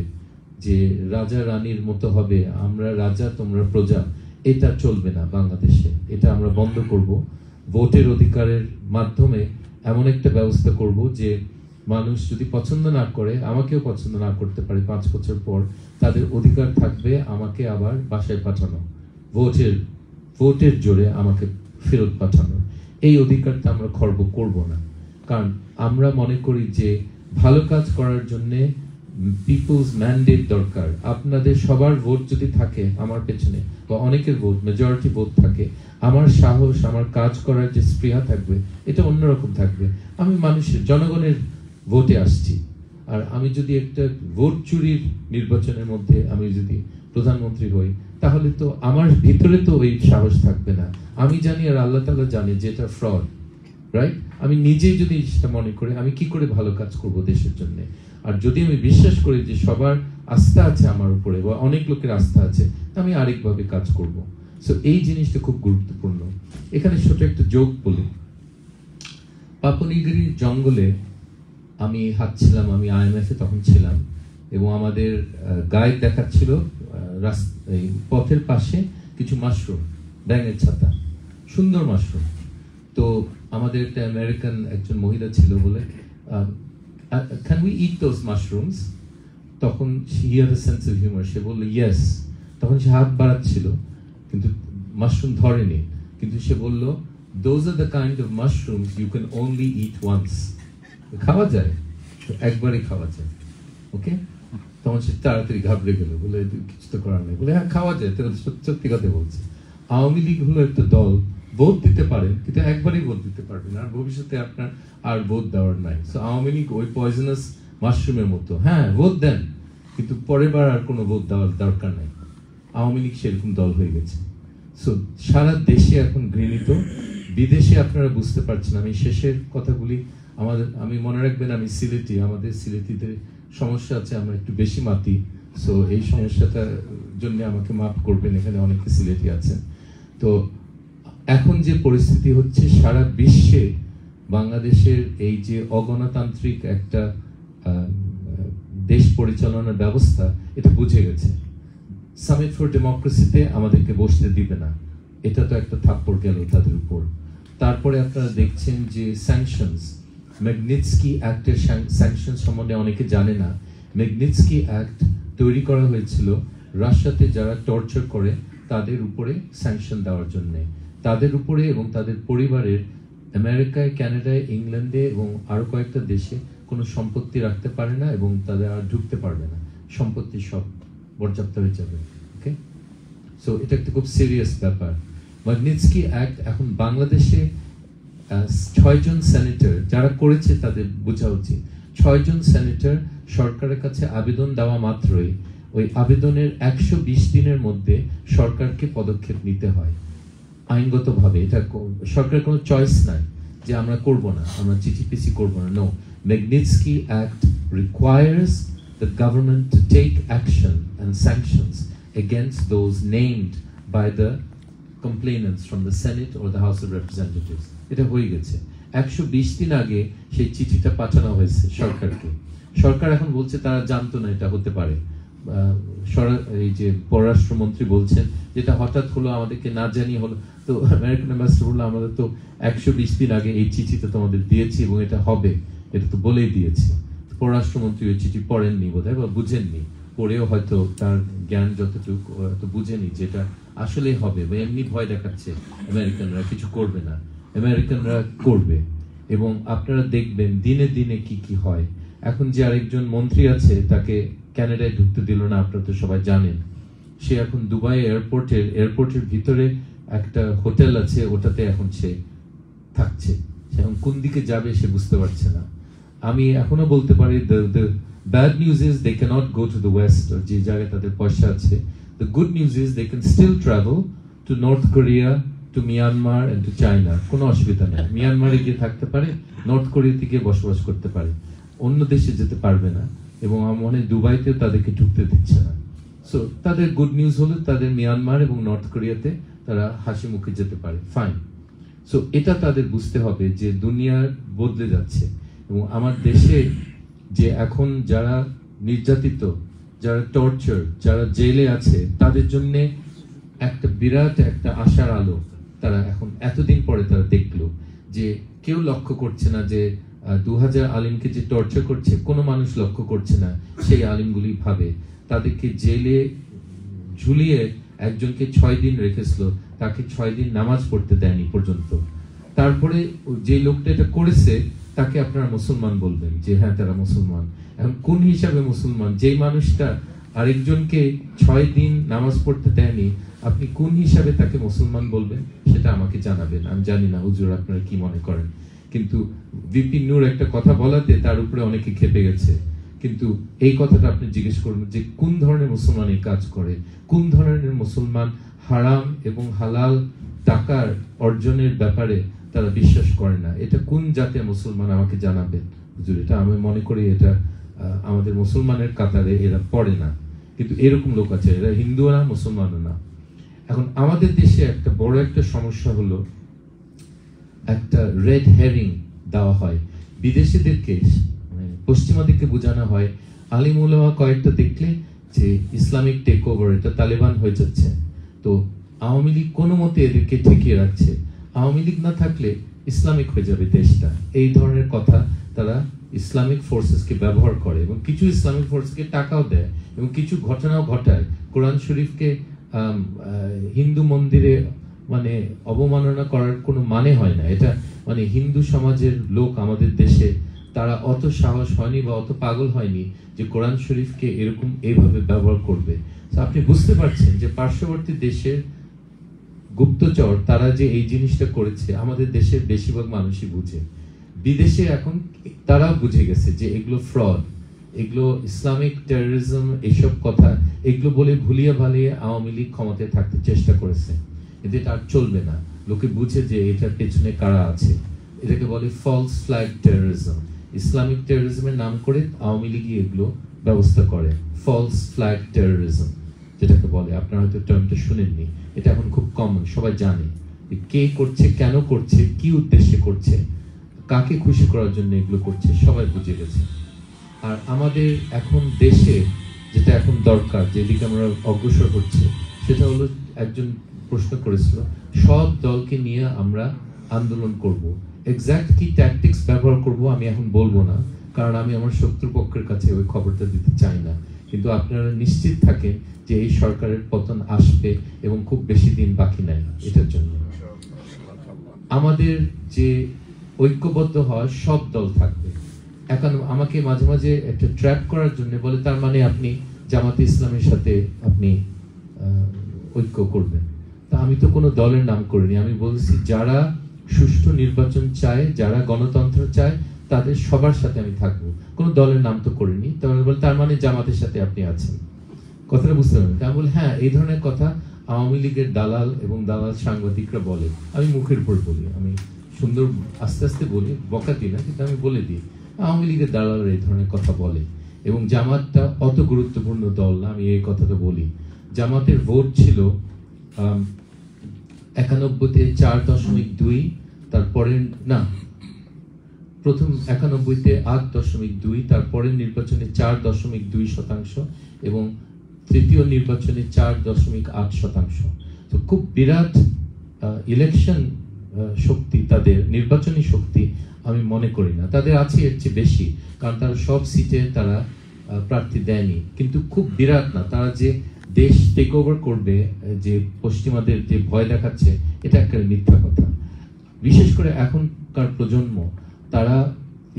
যে রাজা রানীর মতো হবে, আমরা রাজা তোমরা প্রজা, এটা চলবে না বাংলাদেশে। এটা আমরা বন্ধ করব। ভোটের অধিকারের মাধ্যমে এমন একটা ব্যবস্থা করব যে মানুষ যদি পছন্দ না করে, আমাকেও পছন্দ না করতে পারে, 5 বছর পর তাদের অধিকার থাকবে আমাকে আবার বাসায় পাঠানো, ভোটের জোরে আমাকে ফেরত পাঠানো। এই অধিকারটা আমরা খর্ব করব না, কারণ আমরা মনে করি যে ভালো কাজ করার জন্য পিপলস ম্যান্ডেট দরকার। আপনাদের সবার ভোট যদি থাকে আমার পেছনে, বা অনেকের ভোট, মেজরিটি ভোট থাকে, আমার সাহস, আমার কাজ করার যে স্পৃহা থাকবে, এটা অন্যরকম থাকবে। আমি মানুষের, জনগণের ভোটে আসছি। আর আমি যদি একটা ভোট চুরির নির্বাচনের মধ্যে আমি যদি প্রধানমন্ত্রী হই, তাহলে তো আমার ভিতরে তো ওই সাহস থাকবে না। আমি জানি আর আল্লাহ তাআলা জানে যে এটা ফ্রড, রাইট? আমি নিজেই যদি সেটা মনে করি, আমি কি করে ভালো কাজ করব দেশের জন্য? আর যদি আমি বিশ্বাস করি যে সবার আস্থা আছে আমার উপরে, বা অনেক লোকের আস্থা আছে, আমি আরেকভাবে কাজ করব। সো এই জিনিসটা খুব গুরুত্বপূর্ণ। এখানে ছোট একটা যোগ বলি। পাপুনিগিরির জঙ্গলে আমি হাঁটছিলাম, আমি IMF-এ তখন ছিলাম, এবং আমাদের গাইড দেখাচ্ছিল এই পথের পাশে কিছু মাশরুম, ব্যাঙের ছাতা, সুন্দর মাশরুম। তো আমাদের একটা আমেরিকান একজন মহিলা ছিল, বলে can we eat those mushrooms? তখন he had a sense of humor, সে বলল yes। তখন সে হাত বাড়াচ্ছিল কিন্তু মাশরুম ধরেনি, কিন্তু সে বলল those are the kind of mushrooms you can only eat once। খাওয়া যায়, একবারই খাওয়া যায়, ওকে? তখন সে তাড়াতাড়ি ঘাবড়ে গেল, বলে কিছু তো করার নেই, বলে হ্যাঁ খাওয়া যায়, সত্যি কথা বলছে। আওয়ামী লীগ হলো একটা দল, ভোট দিতে পারেন কিন্তু একবারই ভোট দিতে পারবেন, আর ভবিষ্যতে আপনার আর ভোট দেওয়ার নাই। সো আওয়ামী লীগ ওই পয়জনাস মাশরুমের মতো, হ্যাঁ ভোট দেন কিন্তু পরের বার আর কোনো ভোট দেওয়ার দরকার নাই। আওয়ামী লীগ সেরকম দল হয়ে গেছে। সো সারা দেশে এখন ঘৃণিত, বিদেশে আপনারা বুঝতে পারছেন। আমি শেষের কথাগুলি, আমি মনে রাখবেন আমি সিলেটি, আমাদের সিলেটিদের সমস্যা আছে, আমরা একটু বেশি মাতি। সো এই সমস্যাটার জন্য আমাকে মাফ করবেন, এখানে অনেকে সিলেটি আছেন। তো এখন যে পরিস্থিতি হচ্ছে সারা বিশ্বে, বাংলাদেশের এই যে অগণতান্ত্রিক একটা দেশ পরিচালনার ব্যবস্থা, এটা বুঝে গেছে। সামিট ফর ডেমোক্রেসিতে আমাদেরকে বসতে দিবে না, এটা তো একটা থাপ্পড় গেল তাদের উপর। তারপরে আপনারা দেখছেন যে স্যাংশনস, ম্যাগনিটস্কি অ্যাক্টের স্যাংশন সম্বন্ধে অনেকে জানে না। ম্যাগনিটস্কি অ্যাক্ট তৈরি করা হয়েছিল রাশিয়াতে যারা টর্চার করে তাদের উপরে স্যাংশন দেওয়ার জন্য, তাদের উপরে এবং তাদের পরিবারের আমেরিকায়, কানাডায়, ইংল্যান্ডে এবং আরো কয়েকটা দেশে কোনো সম্পত্তি রাখতে পারে না, এবং তাদের আর ঢুকতে পারবে না, সম্পত্তি সব বরযাপ্ত হয়ে যাবে। ওকে, সো এটা একটা খুব সিরিয়াস ব্যাপার। ম্যাগনিটস্কি অ্যাক্ট এখন বাংলাদেশে 6 জন সেনেটর যারা করেছে তাদের বোঝা উচিত। 6 জন সেনেটর সরকারের কাছে আবেদন দেওয়া মাত্রই ওই আবেদনের 120 দিনের মধ্যে সরকারকে পদক্ষেপ নিতে হয় আইনগতভাবে। এটা সরকারের কোনো চয়েস নাই যে আমরা করব না, আমরা চিঠিপিছি করব না। No, Magnitsky act requires the government to take action and sanctions against those named by the complainants from the Senate or the House of Representatives. এটা হয়ে গেছে 120 দিন আগে সেই চিঠিটা পাঠানো হয়েছে সরকারকে সরকার এখন বলছে তারা জানতো না এটা হতে পারে এই যে পররাষ্ট্রমন্ত্রী বলছেন যেটা হঠাৎ হলো আমাদেরকে না জানিয়ে হলো তো আমেরিকান অ্যাম্বাসেডর বলল আমাদের তো 120 দিন আগে এই চিঠিটা তোমাদের দিয়েছি এবং এটা হবে এটা তো বলেই দিয়েছি পররাষ্ট্রমন্ত্রী ওই চিঠি পড়েননি বোধহয় বা বুঝেননি পড়েও হয়তো তার জ্ঞান যতটুকু হয়তো বুঝেনি যেটা আসলেই হবে বা এমনি ভয় দেখাচ্ছে আমেরিকানরা কিছু করবে না আমেরিকানরা করবে এবং আপনারা দেখবেন দিনে দিনে কি কি হয় এখন যে আরেকজন মন্ত্রী আছে তাকে কানাডায় ঢুকতে দিল না আপনারা তো সবাই জানেন সে এখন দুবাই এয়ারপোর্টের ভিতরে একটা হোটেল আছে ওটাতে এখন সে থাকছে সে এখন কোন দিকে যাবে সে বুঝতে পারছে না আমি এখনো বলতে পারি the bad news is they cannot go to the west যে জায়গায় তাদের পয়সা আছে the good news is they can still travel to North Korea to Myanmar and to China কোনো অসুবিধা নেই মিয়ানমারে গিয়ে থাকতে পারে নর্থ কোরিয়াতে গিয়ে বসবাস করতে পারে অন্য দেশে যেতে পারবে না এবং আমার মনে হয় দুবাইতেও তাদেরকে ঢুকতে দিচ্ছে না সো তাদের গুড নিউজ হলো তাদের মিয়ানমার এবং নর্থ কোরিয়াতে তারা হাসি মুখে যেতে পারে ফাইন সো এটা তাদের বুঝতে হবে যে দুনিয়া বদলে যাচ্ছে এবং আমার দেশে যে এখন যারা নির্যাতিত যারা টর্চার যারা জেলে আছে তাদের জন্য একটা বিরাট একটা আশার আলো তারা এখন এতদিন পরে তারা দেখলো যে কেউ লক্ষ্য করছে না যে 2000 আলিমকে যে টর্চার করছে কোনো মানুষ লক্ষ্য করছে না সেই আলিমগুলি ভাবে তাদেরকে জেলে ঝুলিয়ে একজনকে 6 দিন রেখেছিল তাকে 6 দিন নামাজ পড়তে দেয়নি পর্যন্ত তারপরে যে লোকটা এটা করেছে তাকে আপনারা মুসলমান বলবেন যে হ্যাঁ তারা মুসলমান এখন কোন হিসাবে মুসলমান যেই মানুষটা আরেকজনকে 6 দিন নামাজ পড়তে দেয়নি আপনি কোন হিসাবে তাকে মুসলমান বলবেন সেটা আমাকে জানাবেন আমি জানি না হুজুর আপনারা কি মনে করেন কিন্তু ভিপি নূর একটা কথা বলাতে তার উপরে অনেকে খেপে গেছে কিন্তু এই কথাটা আপনি জিজ্ঞেস করুন যে কোন ধরনের মুসলমান এই কাজ করে কোন ধরনের মুসলমান হারাম এবং হালাল টাকার অর্জনের ব্যাপারে তারা বিশ্বাস করে না এটা কোন জাতের মুসলমান আমাকে জানাবেন হুজুর এটা আমি মনে করি এটা আমাদের মুসলমানের কাতারে এরা পড়ে না কিন্তু এরকম লোক আছে এরা হিন্দুও না মুসলমানও না এখন আমাদের দেশে একটা বড় একটা সমস্যা হলো একটা রেড হেরিং দেওয়া হয় বিদেশিদেরকে পশ্চিমাদেরকে বোঝানো হয় আলিম উলামা কয়েকটা দেখলে যে ইসলামিক টেক ওভার এটা তালেবান হয়ে যাচ্ছে তো আওয়ামী লীগ কোনো মতে এদেরকে ঠেকিয়ে রাখছে আওয়ামী লীগ না থাকলে ইসলামিক হয়ে যাবে দেশটা এই ধরনের কথা তারা ইসলামিক ফোর্সেসকে ব্যবহার করে এবং কিছু ইসলামিক ফোর্সকে টাকাও দেয় এবং কিছু ঘটনাও ঘটায় কোরআন শরীফকে হিন্দু মন্দিরে মানে অবমাননা করার কোনো মানে হয় না এটা মানে হিন্দু সমাজের লোক আমাদের দেশে তারা অত সাহস হয়নি বা অত পাগল হয়নি যে কোরআন শরীফকে এরকম এইভাবে ব্যবহার করবে আপনি বুঝতে পারছেন যে পার্শ্ববর্তী দেশের গুপ্তচর তারা যে এই জিনিসটা করেছে আমাদের দেশের বেশিরভাগ মানুষই বুঝে বিদেশে এখন তারা বুঝে গেছে যে এগুলো ফ্রড এগুলো ইসলামিক টেররিজম এইসব কথা এগুলো বলে ভুলিয়ে ভালিয়ে আওয়ামী লীগ ক্ষমতায় থাকতে চেষ্টা করেছে কিন্তু এটা আর চলবে না লোকে বুঝে যে এটার পেছনে কারা আছে এটাকে বলে ফলস ফ্ল্যাগ টেররিজম ইসলামিক টেররিজমের নাম করে আওয়ামী লীগই এগুলো ব্যবস্থা করে ফলস ফ্ল্যাগ টেররিজম যেটাকে বলে আপনারা হয়তো টার্মটা শুনেননি এটা এখন খুব কমন সবাই জানে কে করছে কেন করছে কি উদ্দেশ্যে করছে কাকে খুশি করার জন্য এগুলো করছে সবাই বুঝে গেছে আর আমাদের এখন দেশে যেটা এখন দরকার যেদিকে আমরা অগ্রসর হচ্ছে সেটা হলো একজন প্রশ্ন করেছিল সব দলকে নিয়ে আমরা আন্দোলন করব এক্সাক্ট কি ট্যাকটিক্স ব্যবহার করব আমি এখন বলবো না কারণ আমি আমার শত্রুপক্ষের কাছে ওই খবরটা দিতে চাই না কিন্তু আপনারা নিশ্চিত থাকেন যে এই সরকারের পতন আসবে এবং খুব বেশি দিন বাকি নাই এটার জন্য আমাদের যে ঐক্যবদ্ধ হওয়া সব দল থাকবে এখন আমাকে মাঝে মাঝে একটা ট্র্যাপ করার জন্য বলে তার মানে আপনি জামাতে ইসলামের সাথে আপনি ঐক্য করবেন তা আমি তো কোনো দলের নাম করিনি আমি বলছি যারা সুষ্ঠু নির্বাচন চায় যারা গণতন্ত্র চায় তাদের সবার সাথে আমি থাকবো কোনো দলের নাম তো করিনি তার মানে জামাতের সাথে আপনি আছেন কথাটা বুঝতে পারবেন আমি বলি হ্যাঁ এই ধরনের কথা আওয়ামী লীগের দালাল এবং দালাল সাংবাদিকরা বলে আমি মুখের উপর বলি আমি সুন্দর আস্তে আস্তে বলি বকা দিই না কিন্তু আমি বলে দিই আওয়ামী লীগের দালালরা এই ধরনের কথা বলে এবং জামাতটা অত গুরুত্বপূর্ণ দল না, আমি এই কথাটা বলি। জামাতের ভোট ছিল 91-তে 4.2, তারপরে না, প্রথম 91-তে 8.2, তারপরের নির্বাচনে 4.2% এবং তৃতীয় নির্বাচনে 4.8%। তো খুব বিরাট ইলেকশন শক্তি, তাদের নির্বাচনী শক্তি আমি মনে করি না। তাদের আছে এর চেয়ে বেশি, কারণ তারা সব সিটে তারা প্রার্থী দেয়নি, কিন্তু খুব বিরাট না। তারা যে দেশ টেক ওভার করবে, যে পশ্চিমাদের যে ভয় দেখাচ্ছে, এটা একটা মিথ্যা কথা। বিশেষ করে এখনকার প্রজন্ম, তারা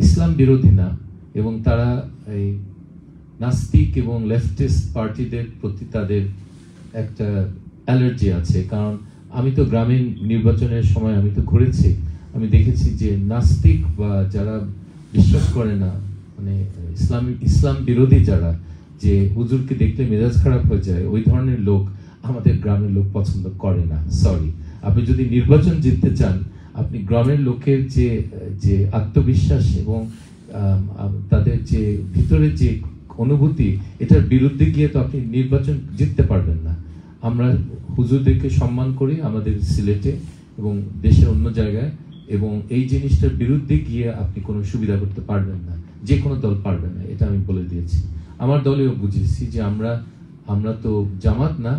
ইসলাম বিরোধী না, এবং তারা এই নাস্তিক এবং লেফটিস্ট পার্টিদের প্রতি তাদের একটা অ্যালার্জি আছে। কারণ আমি তো গ্রামীণ নির্বাচনের সময় আমি তো ঘুরেছি, আমি দেখেছি যে নাস্তিক বা যারা বিশ্বাস করে না, মানে ইসলাম বিরোধী যারা, যে হুজুরকে দেখলে মেজাজ খারাপ হয়ে যায়, ওই ধরনের লোক আমাদের গ্রামের লোক পছন্দ করে না। সরি, আপনি যদি নির্বাচন জিততে চান, আপনি গ্রামের লোকের যে আত্মবিশ্বাস এবং তাদের যে ভিতরে যে অনুভূতি, এটার বিরুদ্ধে গিয়ে তো আপনি নির্বাচন জিততে পারবেন না। আমরা হুজুরদেরকে সম্মান করি আমাদের সিলেটে এবং দেশের অন্য জায়গায়, এবং এই জিনিসটার বিরুদ্ধে গিয়ে আপনি কোনো সুবিধা করতে পারবেন না, যে কোনো দল পারবে না, এটা আমি বলে দিয়েছি। আমার দলেও বুঝেছি যে আমরা তো জামাত না,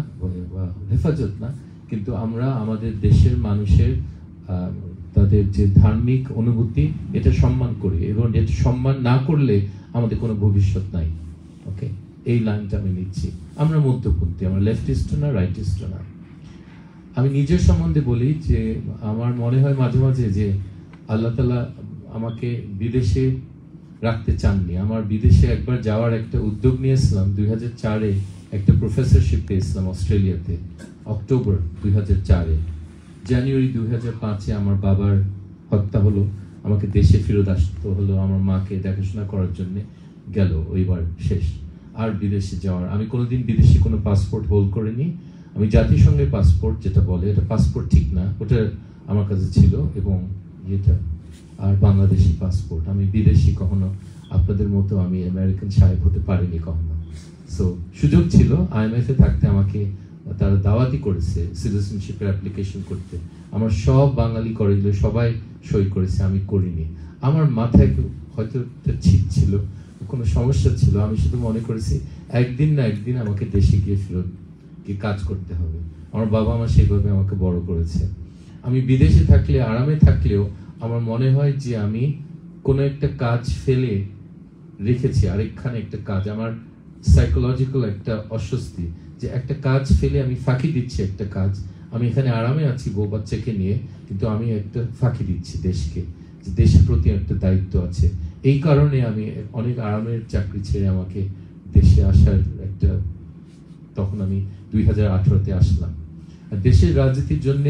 হেফাজত না, কিন্তু আমরা আমাদের দেশের মানুষের তাদের যে ধার্মিক অনুভূতি, এটা সম্মান করি, এবং এটা সম্মান না করলে আমাদের কোনো ভবিষ্যৎ নাই। ওকে, এই লাইনটা আমি নিচ্ছি। আমরা মধ্যপন্থী, আমরা লেফটিস্ট না, রাইটিস্ট না। আমি নিজের সম্বন্ধে বলি যে আমার মনে হয় মাঝে মাঝে যে আল্লাহ তাআলা আমাকে বিদেশে রাখতে চাননি। আমার বিদেশে একবার যাওয়ার একটা উদ্যোগ নিয়েছিলাম 2004-এ, একটা প্রফেসরশিপ পেয়েছিলাম অস্ট্রেলিয়াতে, অক্টোবর 2004-এ। জানুয়ারি 2005-এ আমার বাবার হত্যা হলো, আমাকে দেশে ফেরত আসতে হলো আমার মাকে দেখাশোনা করার জন্য। গেল ওইবার শেষ, আর বিদেশে যাওয়ার, আমি কোনোদিন বিদেশে কোনো পাসপোর্ট হোল্ড করিনি। আমি জাতিসংঘের পাসপোর্ট যেটা বলে, এটা পাসপোর্ট ঠিক না, ওটা আমার কাছে ছিল, এবং এটা আর বাংলাদেশি পাসপোর্ট। আমি বিদেশি কখনো আপনাদের মতো আমি আমেরিকান সাহেব হতে পারিনি কখনো। সো সুযোগ ছিল IMF-এ থাকতে, আমাকে তারা দাওয়াতি করেছে সিটিজেনশিপের অ্যাপ্লিকেশন করতে। আমার সব বাঙালি কলেজে সবাই সই করেছে, আমি করিনি। আমার মাথায় হয়তো একটা ছিট ছিল, কোনো সমস্যা ছিল, আমি শুধু মনে করেছি একদিন না একদিন আমাকে দেশে গিয়ে ফেরত গিয়ে কাজ করতে হবে। আমার বাবা মা সেইভাবে আমাকে বড় করেছে। আমি বিদেশে থাকলে, আরামে থাকলেও আমার মনে হয় যে আমি কোনো একটা কাজ ফেলে রেখেছি আরেকখানে একটা কাজ। আমার সাইকোলজিক্যাল একটা অস্বস্তি যে একটা কাজ ফেলে আমি ফাঁকি দিচ্ছি একটা কাজ। আমি এখানে আরামে আছি বউ বাচ্চাকে নিয়ে, কিন্তু আমি একটা ফাঁকি দিচ্ছি দেশকে, যে দেশের প্রতি একটা দায়িত্ব আছে। এই কারণে আমি অনেক আরামের চাকরি ছেড়ে আমাকে দেশে আসার একটা, তখন আমি 2018-তে আসলাম। আর দেশের রাজনীতির জন্য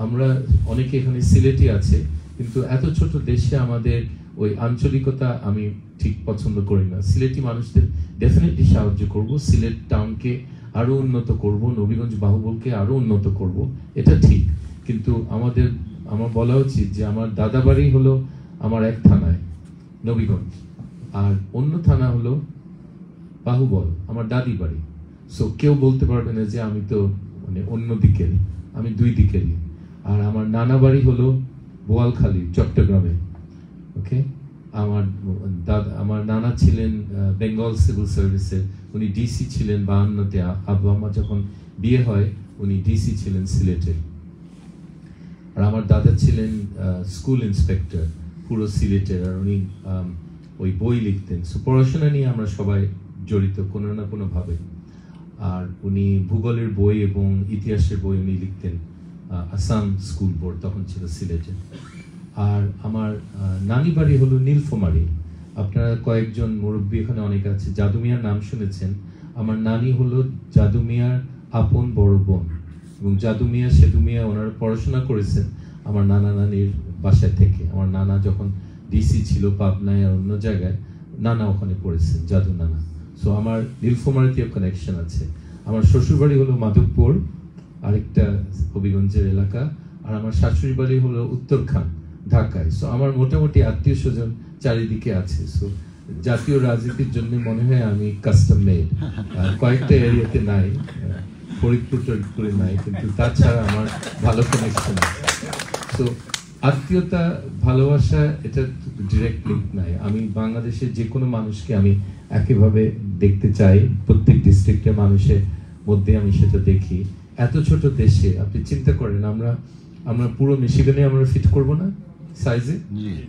আমরা অনেকে এখানে সিলেটি আছে, কিন্তু এত ছোট দেশে আমাদের ওই আঞ্চলিকতা আমি ঠিক পছন্দ করি না। সিলেটি মানুষদের ডেফিনেটলি সাহায্য করব, সিলেট টাউনকে আরো উন্নত করব, নবীগঞ্জ বাহুবলকে আরো উন্নত করব, এটা ঠিক। কিন্তু আমার বলা উচিত যে আমার দাদা বাড়ি হলো আমার এক থানায় নবীগঞ্জ, আর অন্য থানা হলো বাহুবল আমার দাদি বাড়ি। সো কেউ বলতে পারবে না যে আমি তো মানে অন্য দিকের, আমি দুই দিকেরই। আর আমার নানা বাড়ি হলো বোয়ালখালী, চট্টগ্রামে। ওকে, আমার নানা ছিলেন বেঙ্গল সিভিল সার্ভিসে, উনি ডিসি ছিলেন 52-তে। আব্বা আম্মা যখন বিয়ে হয় উনি ডিসি ছিলেন সিলেটের। আর আমার দাদা ছিলেন স্কুল ইন্সপেক্টর পুরো সিলেটের, আর উনি ওই বই লিখতেন। সো পড়াশোনা নিয়ে আমরা সবাই জড়িত কোনো না কোনো ভাবে। আর উনি ভূগোলের বই এবং ইতিহাসের বই উনি লিখতেন, আসাম স্কুল বোর্ড তখন ছিল সিলেটে। আর আমার নানি বাড়ি হলো নীলফামারী। আপনারা কয়েকজন মুরব্বী এখানে অনেক আছে, জাদু মিয়ার নাম শুনেছেন। আমার নানি হলো জাদু মিয়ার আপন বড় বোন, এবং জাদু মিয়া সেতু মিয়া ওনারা পড়াশোনা করেছেন আমার নানা নানির বাসায় থেকে। আমার নানা যখন ডিসি ছিল পাবনায় আর অন্য জায়গায়, নানা ওখানে পড়েছেন, জাদু নানা। সো আমার নীলফামারীতেও কানেকশন আছে। আমার শ্বশুর বাড়ি হলো মাধবপুর, আরেকটা হবিগঞ্জের এলাকা। আর আমার শাশুড়ি বাড়ি হলো উত্তরখান, ঢাকায়। সো আমার মোটামুটি আত্মীয় স্বজন চারিদিকে আছে। সো জাতীয় রাজনীতির জন্য মনে হয় আমি কাস্টম মেড, কয়েকটা এরিয়াতে নাই, ফরিদপুর টরিদপুরে নাই, কিন্তু তাছাড়া আমার ভালো কানেকশন আছে। তো আত্মীয়তা ভালোবাসা এটা ডিরেক্ট লিঙ্ক নাই। আমি বাংলাদেশের যে কোনো মানুষকে আমি একইভাবে দেখতে চাই, প্রত্যেক ডিস্ট্রিক্টের মানুষের মধ্যে আমি সেটা দেখি। এত ছোট দেশে আপনি চিন্তা করেন, আমরা পুরো মিশিগানে আমরা ফিট করব না সাইজে,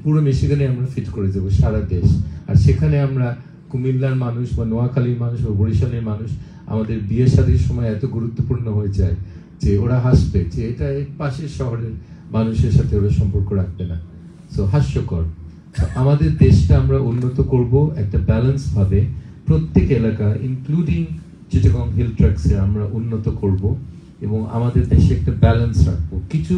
পুরো মিশিগানে আমরা ফিট করে দেবো সারা দেশ। আর সেখানে আমরা কুমিল্লার মানুষ বা নোয়াখালীর মানুষ বা বরিশালের মানুষ আমাদের বিয়ে শাদীর সময় এত গুরুত্বপূর্ণ হয়ে যায় যে ওরা হাসবে যে এটা পাশের শহরের মানুষের সাথে ওরা সম্পর্ক রাখবে না। সো হাস্যকর। আমাদের দেশটা আমরা উন্নত করব একটা ব্যালেন্স ভাবে, প্রত্যেক এলাকা ইনক্লুডিং চিটাগং হিল ট্র্যাক্সে আমরা উন্নত করব এবং আমাদের দেশে একটা ব্যালেন্স রাখবো। কিছু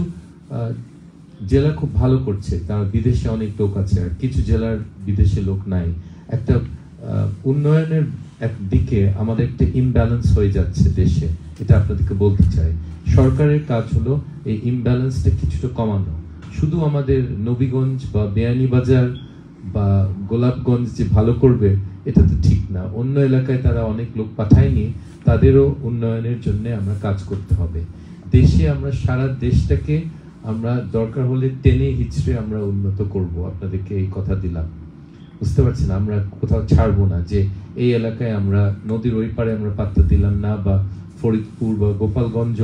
জেলা খুব ভালো করছে, তার বিদেশে অনেক লোক আছে, আর কিছু জেলার বিদেশে লোক নাই। একটা উন্নয়নের একদিকে আমাদের একটা ইমব্যালেন্স হয়ে যাচ্ছে দেশে, এটা আপনাদেরকে বলতে চাই। সরকারের কাজ হলো এই ইমব্যালেন্সটা কিছুটা কমানো। শুধু আমাদের নবীগঞ্জ বা বেয়ানীবাজার বা গোলাপগঞ্জ যে ভালো করবে এটা তো ঠিক না, অন্য এলাকায় তারা অনেক লোক পাঠায়নি, তাদেরও উন্নয়নের জন্য আমরা কাজ করতে হবে। দেশে আমরা সারা দেশটাকে আমরা দরকার হলে টেনে হিচড়ে আমরা উন্নত করব, আপনাদেরকে এই কথা দিলাম। বুঝতে পারছেন, আমরা কোথাও ছাড়বো না যে এই এলাকায় আমরা নদীর ওই পারে আমরা পাত্তা দিলাম না, বা ফরিদপুর বা গোপালগঞ্জ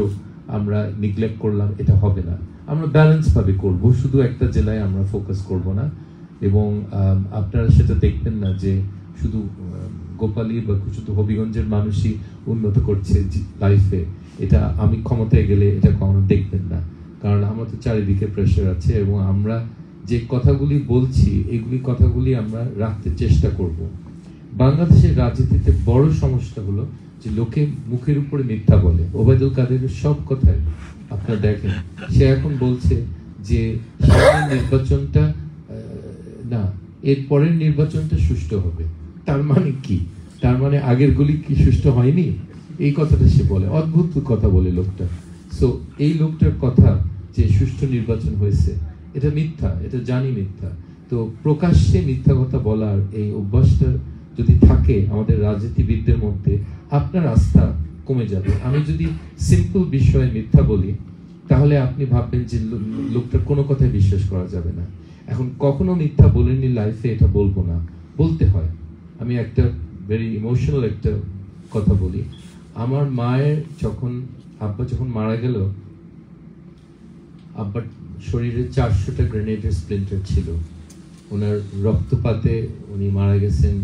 আমরা নিগলেক্ট করলাম, এটা হবে না। আমরা ব্যালেন্স ভাবে করব, শুধু একটা জেলায় আমরা ফোকাস করব না। এবং আপনারা সেটা দেখবেন না যে শুধু গোপালী বা শুধু হবিগঞ্জের মানুষই উন্নত করছে লাইফে, এটা আমি ক্ষমতায় গেলে এটা কখনো দেখবেন না। কারণ আমার তো চারিদিকে প্রেশার আছে এবং আমরা যে কথাগুলি বলছি এগুলি কথাগুলি আমরা রাখতে চেষ্টা করব। বাংলাদেশের রাজনীতিতে বড় সমস্যা হলো যে লোকে মুখের উপরে মিথ্যা বলে। ওবায়দুল কাদেরের সব কথায় আপনারা দেখেন, সে এখন বলছে যে নির্বাচনটা না, এর পরের নির্বাচনটা সুষ্ঠু হবে। তার মানে কি? তার মানে আগের গুলি কি সুষ্ঠু হয়নি? এই কথাটা সে বলে, অদ্ভুত কথা বলে লোকটা। সো এই লোকটার কথা যে সুষ্ঠু নির্বাচন হয়েছে, এটা মিথ্যা, এটা জানি মিথ্যা। তো প্রকাশ্যে মিথ্যা কথা বলার এই অভ্যাসটা যদি থাকে আমাদের রাজনীতিবিদদের মধ্যে, আপনার আস্থা কমে যাবে। আমি যদি সিম্পল বিষয়ে মিথ্যা বলি তাহলে আপনি ভাববেন যে লোকটার কোনো কথায় বিশ্বাস করা যাবে না। এখন কখনো মিথ্যা বলেনি লাইফে, এটা বলবো না, বলতে হয়। আমি একটা ভেরি ইমোশনাল একটা কথা বলি। আমার মায়ের আব্বা যখন মারা গেল, আব্বার শরীরে 400টা গ্রেনেডের স্প্লিন্টার ছিল। ওনার রক্তপাতে উনি মারা গেছেন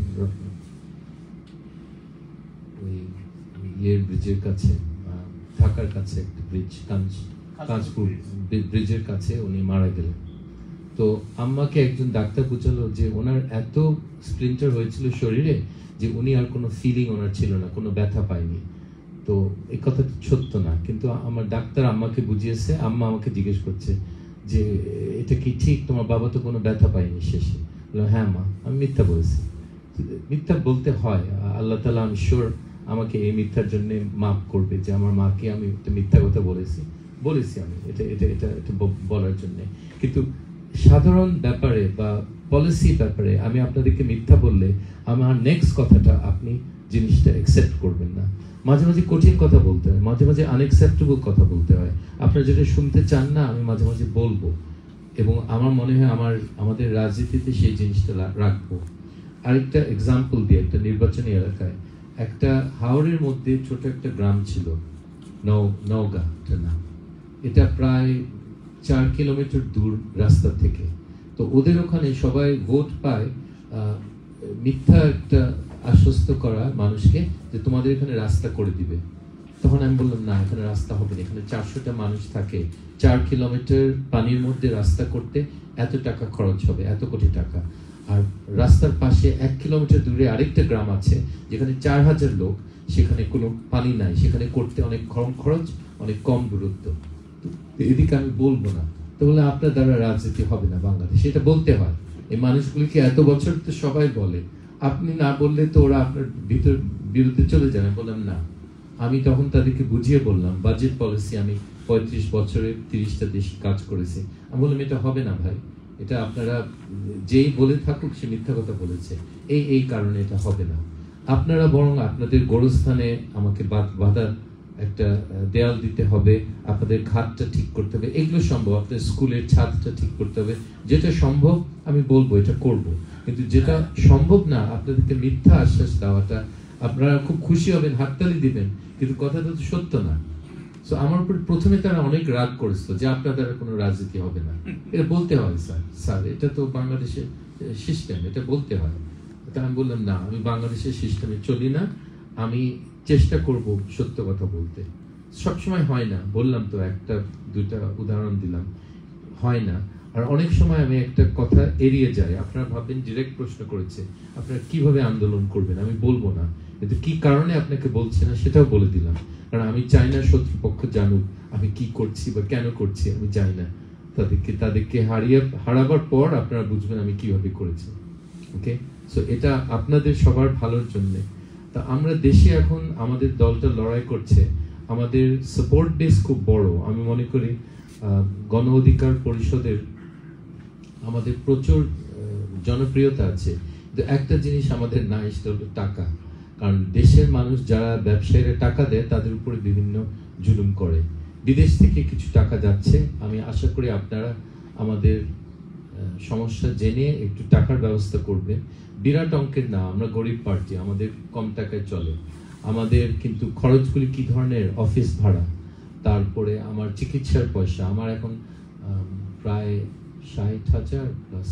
ওই ব্রিজের কাছে, ঢাকার কাছে একটা ব্রিজ, কাঁচপুর ব্রিজের কাছে উনি মারা গেলেন। তো আম্মাকে একজন ডাক্তার বুঝালো যে ওনার এত স্প্লিন্টার হয়েছিল শরীরে যে উনি আর কোনো ফিলিং ওনার ছিল না, কোনো ব্যথা পায়নি। তো এই কথা সত্য না, কিন্তু আমার ডাক্তার আম্মাকে বুঝিয়েছে। আম্মা আমাকে জিজ্ঞেস করছে যে এটা কি ঠিক, তোমার বাবা তো কোনো ব্যথা পায়নি শেষে? হ্যাঁ মা, আমি মিথ্যা বলেছি। মিথ্যা বলতে হয়, আল্লাহ তাআলা আমি শিওর আমাকে এই মিথ্যার জন্য মাফ করবে যে আমার মাকে আমি একটা মিথ্যা কথা বলেছি আমি এটা এটা এটা এটা বলার জন্য। কিন্তু সাধারণ ব্যাপারে বা পলিসি ব্যাপারে আমি আপনাদেরকে মিথ্যা বললে আমার নেক্সট কথাটা আপনি জিনিসটা অ্যাকসেপ্ট করবেন না। মাঝে মাঝে কঠিন কথা বলতে হয়, মাঝে মাঝে আনএক্সেপ্টেবল কথা বলতে হয়। আপনারা যেটা শুনতে চান না আমি মাঝে মাঝে বলবো, এবং আমার মনে হয় আমাদের রাজনীতিতে সেই জিনিসটা রাখবো। আরেকটা এক্সাম্পল দিয়ে, একটা নির্বাচনী এলাকায় একটা হাওড়ের মধ্যে ছোট একটা গ্রাম ছিল, নওগাঁ নাম। এটা প্রায় 4 কিলোমিটার দূর রাস্তা থেকে। তো ওদের ওখানে সবাই ভোট পায় মিথ্যা একটা আশ্বস্ত করা মানুষকে যে তোমাদের এখানে রাস্তা করে দিবে। তখন আমি বললাম না, এখানে রাস্তা হবে না, এখানে 400টা মানুষ থাকে, 4 কিলোমিটার পানির মধ্যে রাস্তা করতে এত টাকা খরচ হবে, এত কোটি টাকা। আর রাস্তার পাশে 1 কিলোমিটার দূরে আরেকটা গ্রাম আছে যেখানে 4000 লোক, সেখানে কোনো পানি নাই, সেখানে করতে অনেক কম খরচ, অনেক কম দূরত্ব। এদিকে আমি বলবো না, তো বলে আপনার দ্বারা রাজনীতি হবে না বাংলাদেশে, এটা বলতে হয়। এই মানুষগুলিকে এত বছর তো সবাই বলে, আপনি না বললে তো ওরা আপনার বিরুদ্ধে চলে যাবে। বললাম না, আমি তখন তাদেরকে বুঝিয়ে বললাম বাজেট পলিসি আমি 35 বছরে 30টা দেশ কাজ করেছি। আমি বললাম এটা হবে না ভাই, এটা আপনারা যেই বলে থাকুক সে মিথ্যা কথা বলেছে, এই কারণে এটা হবে না। আপনারা বরং আপনাদের গোরস্থানে আমাকে বাধার একটা দেয়াল দিতে হবে, আপনাদের ঘাটটা ঠিক করতে হবে, এগুলো সম্ভব। আপনাদের স্কুলের ছাদটা ঠিক করতে হবে, যেটা সম্ভব আমি বলবো এটা করব। কিন্তু যেটা সম্ভব না, আপনাদেরকে মিথ্যা আশ্বাস দেওয়াটা, আপনারা খুব খুশি হবেন, হাততালি দিবেন, কিন্তু কথাটা তো সত্য না। তো আমার উপর প্রথমে তারা অনেক রাগ করেছিল যে আপনার দ্বারা কোনো রাজনীতি হবে না, এটা বলতে হয় স্যার এটা তো বাংলাদেশের সিস্টেম, এটা বলতে হয়। তা আমি বললাম না, আমি বাংলাদেশের সিস্টেমে চলি না, আমি চেষ্টা করব সত্য কথা বলতে। সবসময় হয় না, বললাম তো, একটা দুইটা উদাহরণ দিলাম, হয় না। আর অনেক সময় আমি একটা কথা এড়িয়ে যাই। আপনারা ভাববেন ডিরেক্ট প্রশ্ন করেছে, আপনারা কিভাবে আন্দোলন করবেন, আমি বলবো না, কিন্তু কি কারণে আপনাকে বলছি না সেটাও বলে দিলাম। কারণ আমি চাই না শত্রুপক্ষ জানুক আমি কি করছি বা কেন করছি, আমি চাই না। তাদেরকে হারাবার পর আপনারা বুঝবেন আমি কিভাবে করেছি। ওকে, সো এটা আপনাদের সবার ভালোর জন্য। তা আমরা দেশে এখন আমাদের দলটা লড়াই করছে, আমাদের সাপোর্ট বেস খুব বড়। আমি মনে করি গণ অধিকার পরিষদের আমাদের প্রচুর জনপ্রিয়তা আছে, কিন্তু একটা জিনিস আমাদের নাই, সেটা হলো টাকা। কারণ দেশের মানুষ যারা ব্যবসায়ীরা টাকা দেয় তাদের উপরে বিভিন্ন জুলুম করে। বিদেশ থেকে কিছু টাকা যাচ্ছে, আমি আশা করি আপনারা আমাদের সমস্যা জেনে একটু টাকার ব্যবস্থা করবেন। বিরাট অঙ্কের না, আমরা গরিব পার্টি, আমাদের কম টাকায় চলে। আমাদের কিন্তু খরচগুলি কি ধরনের, অফিস ভাড়া, তারপরে আমার চিকিৎসার পয়সা, আমার এখন প্রায় 60,000 প্লাস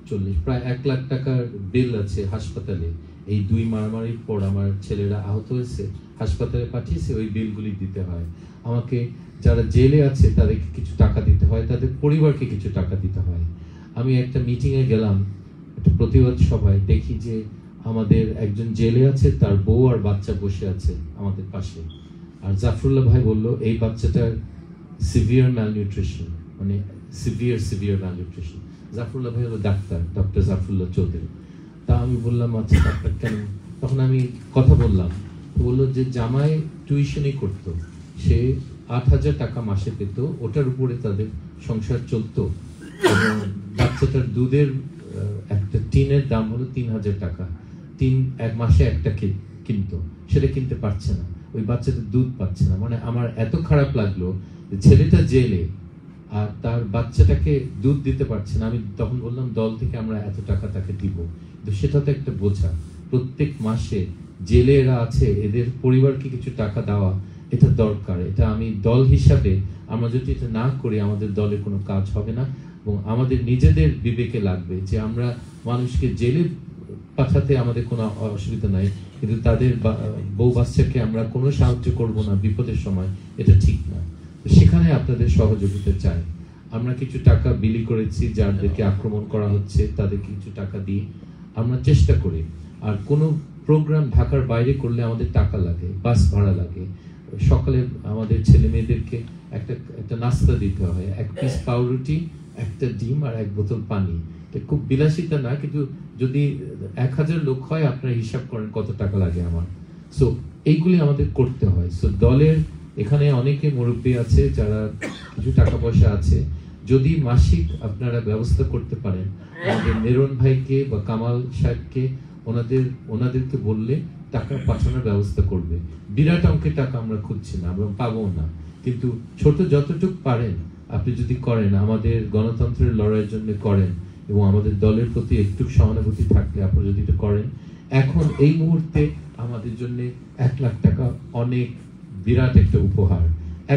40, প্রায় 1 লাখ টাকার বিল আছে হাসপাতালে। এই 2 মারামারির পর আমার ছেলেরা আহত হয়েছে, হাসপাতালে পাঠিয়েছে, ওই বিলগুলি দিতে হয় আমাকে। যারা জেলে আছে তাদেরকে কিছু টাকা দিতে হয়, তাদের পরিবারকে কিছু টাকা দিতে হয়। আমি একটা মিটিংয়ে গেলাম, একটা প্রতিবাদ সভায়, দেখি যে আমাদের একজন জেলে আছে, তার বউ আর বাচ্চা বসে আছে আমাদের পাশে। আর জাফরুল্লাহ ভাই বলল এই বাচ্চাটার সিভিয়ার ম্যালনিউট্রিশন, মানে সিভিয়ার ম্যালনিউট্রিশন। জাফরুল্লাহ ভাই হলো ডাক্তার, ডক্টর জাফরুল্লাহ চৌধুরী। তা আমি বললাম আচ্ছা ডাক্তার কেন? তখন আমি কথা বললাম, বললো যে জামাই টিউশনই করতো, সে 8,000 টাকা মাসে পেত, ওটার উপরে তাদের সংসার চলতো। এবং বাচ্চাটার দুধের একটা টিনের দাম হলো 3,000 টাকা, এক মাসে একটা কিনতো, সেটা কিনতে পারছে না, ওই বাচ্চাটা দুধ পাচ্ছে না। মানে আমার এত খারাপ লাগলো, ছেলেটা জেলে আর তার বাচ্চাটাকে দুধ দিতে পারছে না। আমি তখন বললাম দল থেকে আমরা এত টাকা তাকে দিব, কিন্তু সেটা তো একটা বোঝা। প্রত্যেক মাসে জেলে এরা আছে, এদের পরিবারকে কিছু টাকা দেওয়া এটা দরকার। এটা আমি দল হিসাবে, আমরা যদি এটা না করি আমাদের দলে কোনো কাজ হবে না। এবং আমাদের নিজেদের বিবেকে লাগবে যে আমরা মানুষকে জেলে পাঠাতে আমাদের কোনো অসুবিধা নাই, কিন্তু তাদের বউ বাচ্চাকে আমরা কোনো সাহায্য করব না বিপদের সময়, এটা ঠিক না। সেখানে আপনাদের সহযোগিতা চাই। আমরা কিছু টাকা বিলি করেছি, যাদেরকে আক্রমণ করা হচ্ছে তাদেরকে কিছু টাকা দিয়ে আমরা চেষ্টা করি। আর কোনো প্রোগ্রাম ঢাকার বাইরে করলে আমাদের টাকা লাগে, বাস ভাড়া লাগে। সকালে আমাদের ছেলে মেয়েদেরকে একটা নাস্তা দিতে হয়, 1 পিস পাউরুটি, একটা ডিম আর 1 বোতল পানি। খুব বিলাসিতা না, কিন্তু যদি 1000 লোক হয় আপনারা হিসাব করেন কত টাকা লাগে আমার। সো এইগুলি আমাদের করতে হয়। সো দলের এখানে অনেকে মুরব্বী আছে যারা কিছু টাকা পয়সা আছে, যদি মাসিক আপনারা ব্যবস্থা করতে পারেন, আমাদের মেরন ভাইকে বা কামাল সাহেবকে ওনাদেরকে বললে টাকা পাঠানোর ব্যবস্থা করবে। বিরাট অঙ্কের টাকা আমরা খুঁজছি না, আমরা পাবো না, কিন্তু ছোট যতটুকু পারেন আপনি যদি করেন, আমাদের গণতন্ত্রের লড়াইয়ের জন্য করেন, এবং আমাদের দলের প্রতি একটু সহানুভূতি থাকলে আপনারা যদি এটা করেন, এখন এই মুহূর্তে আমাদের জন্য 1 লাখ টাকা অনেক বিরাট একটা উপহার।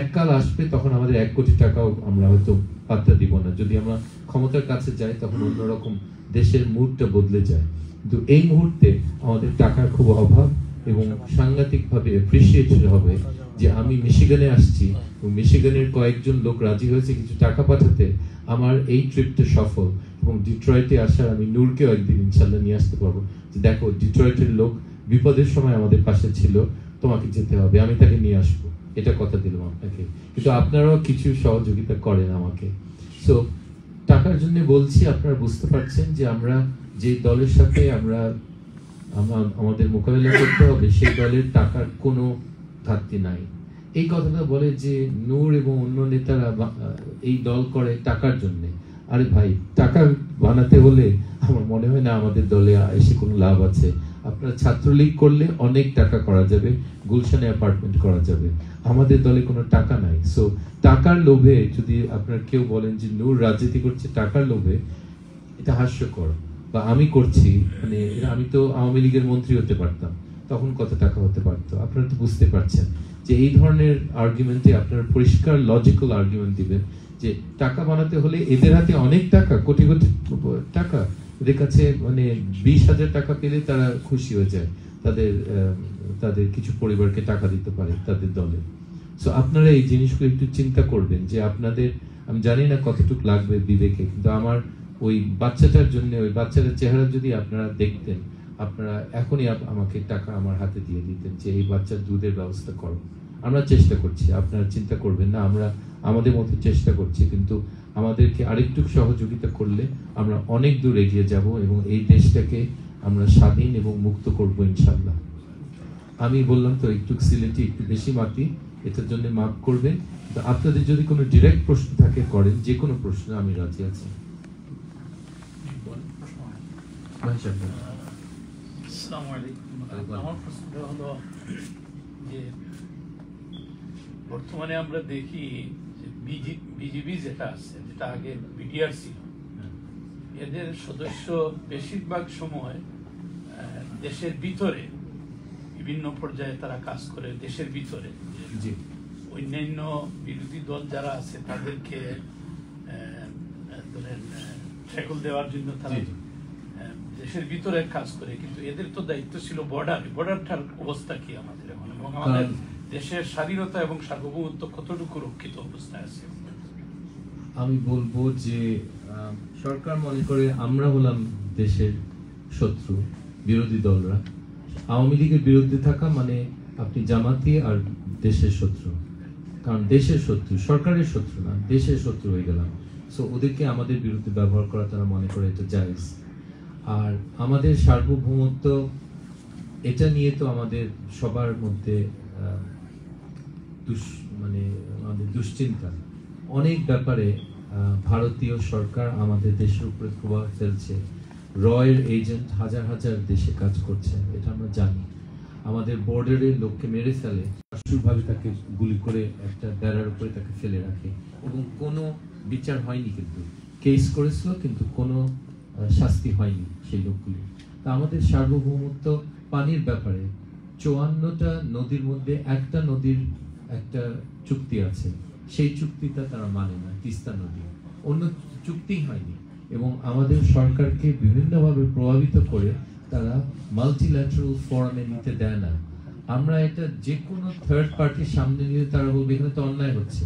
এককাল আসবে তখন আমাদের 1 কোটি টাকাও আমরা হয়তো পাত্তা দিব না। যদি আমরা ক্ষমতার কাছে যাই তখন অন্যরকম দেশের মুডটা বদলে যায়, কিন্তু এই মুহূর্তে আমাদের টাকার খুব অভাব। এবং সাংঘাতিকভাবে অ্যাপ্রিসিয়েটেড হবে যে আমি মিশিগানে আসছি এবং মিশিগানের কয়েকজন লোক রাজি হয়েছে কিছু টাকা পাঠাতে, আমার এই ট্রিপটা সফল। এবং ডিট্রয়েটে আসার আমি নূরকেও একদিন ইনশাল্লাহ নিয়ে আসতে পারবো, যে দেখো ডিট্রয়েটের লোক বিপদের সময় আমাদের পাশে ছিল, তোমাকে যেতে হবে, আমি তাকে নিয়ে আসবো, এটা কথা দিলাম আপনাকে। কিন্তু আপনারাও কিছু সহযোগিতা করেন আমাকে। সো টাকার জন্য বলছি, আপনারা বুঝতে পারছেন যে আমরা যে দলের সাথে আমাদের মোকাবিলা করতে হবে সেই দলের টাকার কোনো ঘাটতি নাই। এই কথাটা বলে যে নূর এবং অন্য নেতারা এই দল করে টাকার জন্য, আরে ভাই, টাকা বানাতে হলে আমার মনে হয় না আমাদের দলে এসে কোনো লাভ আছে। আপনারা ছাত্রলীগ করলে অনেক টাকা করা যাবে, গুলশানে অ্যাপার্টমেন্ট করা যাবে। আমাদের দলে কোনো টাকা নাই। সো টাকার লোভে যদি আপনার কেউ বলেন যে নূর রাজনীতি করছে টাকার লোভে, এটা হাস্যকর। বা আমি করছি, মানে আমি তো আওয়ামী লীগের মন্ত্রী হতে পারতাম, তখন কত টাকা হতে পারতো। আপনারা তো বুঝতে পারছেন যে এই ধরনের আর্গুমেন্টে আপনারা পরিষ্কার লজিক্যাল আর্গুমেন্ট দিবেন যে টাকা বানাতে হলে এদের হাতে অনেক টাকা, কোটি কোটি টাকা, এদের কাছে মানে 20,000 টাকা পেলে তারা খুশি হয়ে যায়, তাদের কিছু পরিবারকে টাকা দিতে পারে তাদের দলে। সো আপনারা এই জিনিসগুলো একটু চিন্তা করবেন যে আপনাদের, আমি জানি না কতটুকু লাগবে বিবেকে, কিন্তু আমার ওই বাচ্চাটার জন্য, ওই বাচ্চাটার চেহারা যদি আপনারা দেখতেন, আপনারা এখনই আমাকে টাকা আমার হাতে দিয়ে দিতেন যে এই বাচ্চার দুধের ব্যবস্থা করো। আমরা চেষ্টা করছি, আপনারা চিন্তা করবেন না, আমরা আমাদের মতো চেষ্টা করছি, কিন্তু আমাদেরকে আরেকটু সহযোগিতা করলে আমরা অনেক দূর এগিয়ে যাব এবং এই দেশটাকে আমরা স্বাধীন এবং মুক্ত করবো ইনশাল্লাহ। আমি বললাম তো একটু সিলেটি একটু বেশি মাতি, এটার জন্য মাফ করবেন। তো আপনাদের যদি কোনো ডিরেক্ট প্রশ্ন থাকে করেন, যে কোনো প্রশ্ন আমি রাজি আছি। আমার প্রশ্নটা হলো যে বর্তমানে আমরা দেখি বিজিবি যেটা আছে, যেটা আগে বিডিআর ছিল, এদের সদস্য বেশিরভাগ সময় দেশের ভিতরে বিভিন্ন পর্যায়ে তারা কাজ করে। দেশের ভিতরে অন্যান্য বিরোধী দল যারা আছে তাদেরকে ধরেন ট্যাকল দেওয়ার জন্য তারা দেশের ভিতরে কাজ করে, কিন্তু এদের তো দায়িত্ব ছিল বর্ডারটার অবস্থা কি আমাদের এখন, এবং আমাদের দেশের স্বাধীনতা এবং সার্বভৌমত্ব কতটুকু রক্ষিত অবস্থায় আছে? আমি বলবো যে সরকার মনে করে আমরা হলাম দেশের শত্রু, বিরোধী দলরা। আওয়ামী লীগের বিরুদ্ধে থাকা মানে আপনি জামাতি আর দেশের শত্রু, কারণ দেশের শত্রু, সরকারের শত্রু না, দেশের শত্রু হয়ে গেলাম। সো ওদেরকে আমাদের বিরুদ্ধে ব্যবহার করা তারা মনে করে এটা জায়েজ। আর আমাদের সার্বভৌমত্ব, এটা নিয়ে তো আমাদের সবার মধ্যে মানে আমাদের দুশ্চিন্তা। অনেক ব্যাপারে ভারতীয় সরকার আমাদের দেশের উপরে প্রভাব ফেলছে। রয়ের এজেন্ট হাজার হাজার দেশে কাজ করছে, এটা আমরা জানি। আমাদের বর্ডারের লোককে মেরে ফেলে, ভাবে তাকে গুলি করে একটা বেড়ার উপরে তাকে ফেলে রাখে, এবং কোনো বিচার হয়নি। কিন্তু কেস করেছিল, কিন্তু কোনো শাস্তি হয়নি সেই লোকগুলি। তা আমাদের সার্বভৌমত্ব পানির ব্যাপারে 54টা নদীর মধ্যে একটা নদীর একটা চুক্তি আছে, সেই চুক্তিটা তারা মানে না, তিস্তা নদী। অন্য চুক্তি হয়নি, এবং আমাদের সরকারকে বিভিন্নভাবে প্রভাবিত করে তারা মাল্টিল্যাটারাল ফোরামে নিতে দেয় না। আমরা এটা যে কোনো থার্ড পার্টির সামনে নিয়ে তারা বলবে এখানে তো অন্যায় হচ্ছে,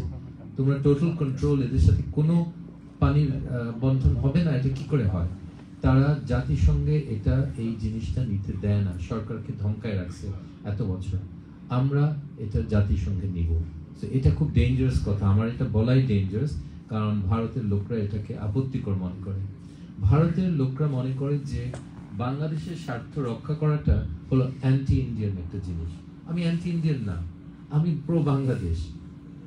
তোমরা টোটাল কন্ট্রোল, এদের সাথে কোনো পানির বন্ধন হবে না, এটা কি করে হয়? তারা জাতিসংঘে এটা এই জিনিসটা নিতে দেয় না, সরকারকে ধমকায় রাখছে এত বছর। আমরা এটা জাতিসংঘে নিব। তো এটা খুব ডেঞ্জারাস কথা, আমার এটা বলাই ডেঞ্জারাস, কারণ ভারতের লোকরা এটাকে আপত্তিকর মনে করে। ভারতের লোকরা মনে করে যে বাংলাদেশের স্বার্থ রক্ষা করাটা হলো অ্যান্টি ইন্ডিয়ান একটা জিনিস। আমি অ্যান্টি ইন্ডিয়ান না, আমি প্রো বাংলাদেশ।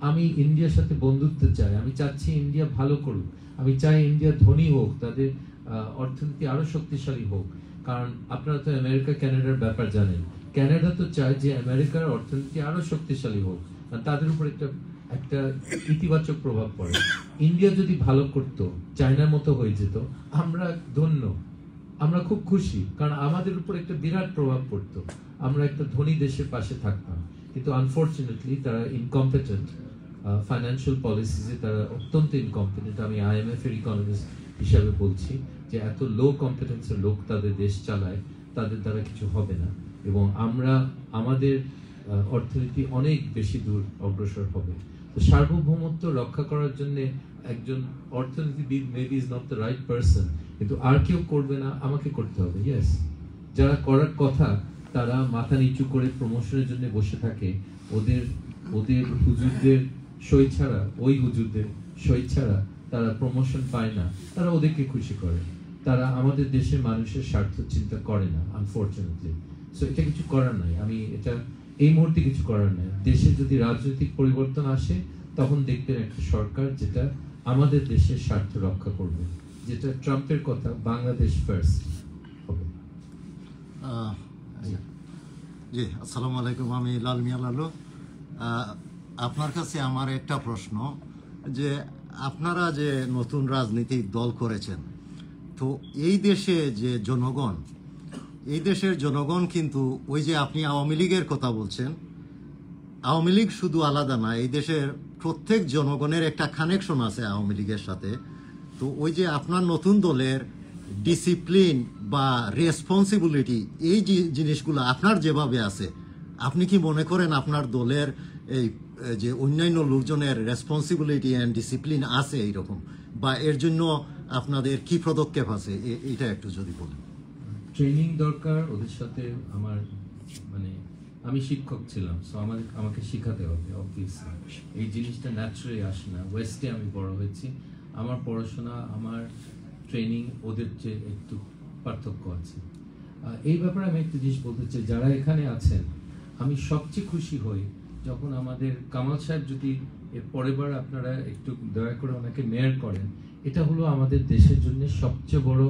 আমি ইন্ডিয়ার সাথে বন্ধুত্ব চাই, আমি চাচ্ছি ইন্ডিয়া ভালো করুক, আমি চাই ইন্ডিয়া ধনী হোক, তাদের অর্থনীতি আরো শক্তিশালী হোক। কারণ আপনারা তো আমেরিকা কানাডার ব্যাপার জানেন, কানাডা তো চায় যে আমেরিকার অর্থনীতি আরো শক্তিশালী হোক, তাদের উপর একটা ইতিবাচক প্রভাব পড়ে। ইন্ডিয়া যদি ভালো করতো, চায়নার মতো হয়ে যেত, আমরা ধন্য, আমরা খুব খুশি, কারণ আমাদের উপর একটা বিরাট প্রভাব পড়তো, আমরা একটা ধনী দেশের পাশে থাকতাম। কিন্তু আনফরচুনেটলি তারা ইনকম্পিটেন্ট, ফাইন্যান্সিয়াল পলিসিসে তারা অত্যন্ত ইনকম্পিটেন্ট। আমি IMF এর ইকোনমিস্ট হিসাবে বলছি যে এত লো কম্পিটেন্সের লোক তাদের দেশ চালায়, তাদের দ্বারা কিছু হবে না, এবং আমরা আমাদের অর্থনীতি অনেক বেশি দূর অগ্রসর হবে। তো সার্বভৌমত্ব রক্ষা করার জন্য একজন অর্থনীতিবিদ maybe is not the right person, কিন্তু আর কেউ করবে না, আমাকে করতে হবে। ইয়েস, যারা করার কথা তারা মাথা নিচু করে প্রমোশনের জন্য বসে থাকে। ওদের হুজুরদের সই ছাড়া, ওই হুজুরদের সই ছাড়া তারা প্রমোশন পায় না, তারা ওদেরকে খুশি করে। তারা আমাদের দেশের মানুষের স্বার্থ চিন্তা করে না, আনফরচুনেটলি। সো এটা কিছু করার নাই, আমি এটা এই মুহূর্তে কিছু করার নাই। দেশে যদি রাজনৈতিক পরিবর্তন আসে, তখন দেখবেন একটা সরকার যেটা আমাদের দেশের স্বার্থ রক্ষা করবে, যেটা ট্রাম্পের কথা বাংলাদেশ ফার্স্ট হবে। জি, আসসালামু আলাইকুম। আমি লাল মিয়া লালু। আপনার কাছে আমার একটা প্রশ্ন, যে আপনারা যে নতুন রাজনৈতিক দল করেছেন, তো এই দেশে যে জনগণ, এই দেশের জনগণ কিন্তু ওই যে আপনি আওয়ামী লীগের কথা বলছেন, আওয়ামী লীগ শুধু আলাদা না, এই দেশের প্রত্যেক জনগণের একটা কানেকশন আছে আওয়ামী লীগের সাথে। তো ওই যে আপনার নতুন দলের ডিসিপ্লিন বা রেসপন্সিবিলিটি, এই জিনিসগুলো আপনার যেভাবে আছে, আপনি কি মনে করেন আপনার দলের এই যে অন্যান্য লোকজনের রেসপন্সিবিলিটি অ্যান্ড ডিসিপ্লিন আছে এইরকম, বা এর জন্য আপনাদের কি পদক্ষেপ আছে, এটা একটু যদি বলেন। ট্রেনিং দরকার ওদের সাথে। আমার মানে আমি শিক্ষক ছিলাম, সো আমাকে শেখাতে হবে অবভিয়াসলি। এই জিনিসটা ন্যাচারালি আসে না। ওয়েস্টে আমি বড় হয়েছি, আমার পড়াশোনা, আমার ট্রেনিং ওদের চেয়ে একটু পার্থক্য আছে। এই ব্যাপারে আমি একটা জিনিস বলতে চাই, যারা এখানে আছেন, আমি সবচেয়ে খুশি হই যখন আমাদের কামাল সাহেব যদি এর পরের বার আপনারা একটু দয়া করে ওনাকে মেয়র করেন। এটা হলো আমাদের দেশের জন্য সবচেয়ে বড়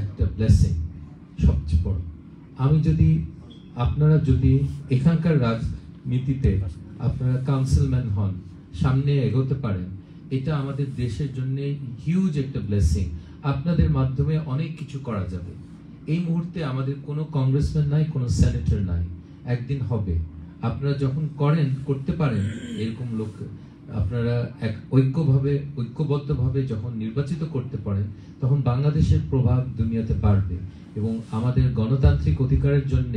একটা ব্লেসিং, সবচেয়ে বড়। আপনারা যদি এখানকার রাজনীতিতে আপনারা কাউন্সিলম্যান হন, সামনে এগোতে পারেন, এটা আমাদের দেশের জন্য হিউজ একটা ব্লেসিং। আপনাদের মাধ্যমে অনেক কিছু করা যাবে। এই মুহূর্তে আমাদের কোনো কংগ্রেসম্যান নাই, কোনো সেনেটর নাই, একদিন হবে। আপনারা যখন করতে পারেন এরকম লোক, আপনারা এক ঐক্যবদ্ধভাবে যখন নির্বাচিত করতে পারেন, তখন বাংলাদেশের প্রভাব দুনিয়াতে বাড়বে এবং আমাদের গণতান্ত্রিক অধিকারের জন্য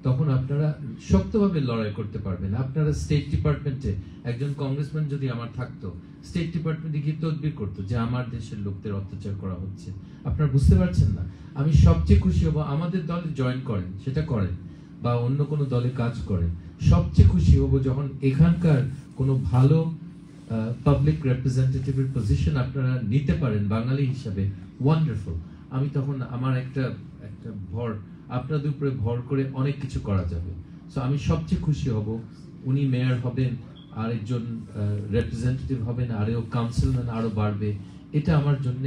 তখন আপনারা শক্তভাবে লড়াই করতে পারবেন। আপনারা স্টেট ডিপার্টমেন্টে একজন কংগ্রেসম্যান যদি আমার থাকতো, স্টেট ডিপার্টমেন্টে গিয়ে তদবির করতো যে আমার দেশের লোকদের অত্যাচার করা হচ্ছে। আপনারা বুঝতে পারছেন না? আমি সবচেয়ে খুশি হব আমাদের দলে জয়েন করেন, সেটা করেন, বা অন্য কোনো দলে কাজ করেন। সবচেয়ে খুশি হব যখন এখানকার কোনো ভালো পাবলিক রিপ্রেজেন্টেটিভের পজিশন আপনারা নিতে পারেন বাঙালি হিসাবে। ওয়ান্ডারফুল। আমি তখন আমার একটা ভর, আপনাদের উপরে ভর করে অনেক কিছু করা যাবে। সো আমি সবচেয়ে খুশি হব উনি মেয়র হবেন, আরেকজন রিপ্রেজেন্টেটিভ হবেন, আরও কাউন্সিলম্যান আরো বাড়বে। এটা আমার জন্য,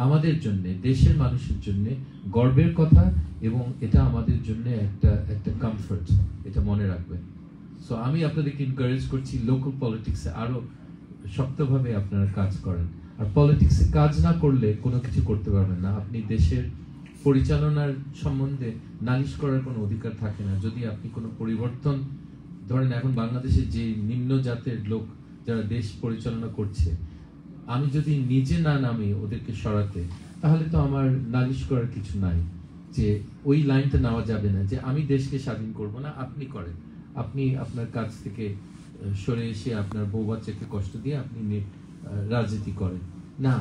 আমাদের জন্য, দেশের মানুষের জন্য গর্বের কথা, এবং এটা আমাদের জন্য একটা কমফর্ট। এটা মনে রাখবেন। সো আমি আপনাদেরকে এনকারেজ করছি লোকাল পলিটিক্সে আরো শক্তভাবে আপনারা কাজ করেন। আর পলিটিক্সে কাজ না করলে কোনো কিছু করতে পারবেন না। আপনি দেশের পরিচালনার সম্বন্ধে নালিশ করার কোনো অধিকার থাকে না। যদি আপনি কোনো পরিবর্তন, ধরেন এখন বাংলাদেশে যে নিম্ন জাতের লোক যারা দেশ পরিচালনা করছে, আমি যদি নিজে না নামি ওদেরকে সরাতে, তাহলে তো আমার নালিশ করার কিছু নাই। যে ওই লাইনটা নেওয়া যাবে না যে আমি দেশকে স্বাধীন করব না, আপনি করেন, আপনি আপনার কাজ থেকে সরে এসে আপনার বউ বাচ্চাকে কষ্ট দিয়ে আপনি রাজনীতি করেন। না,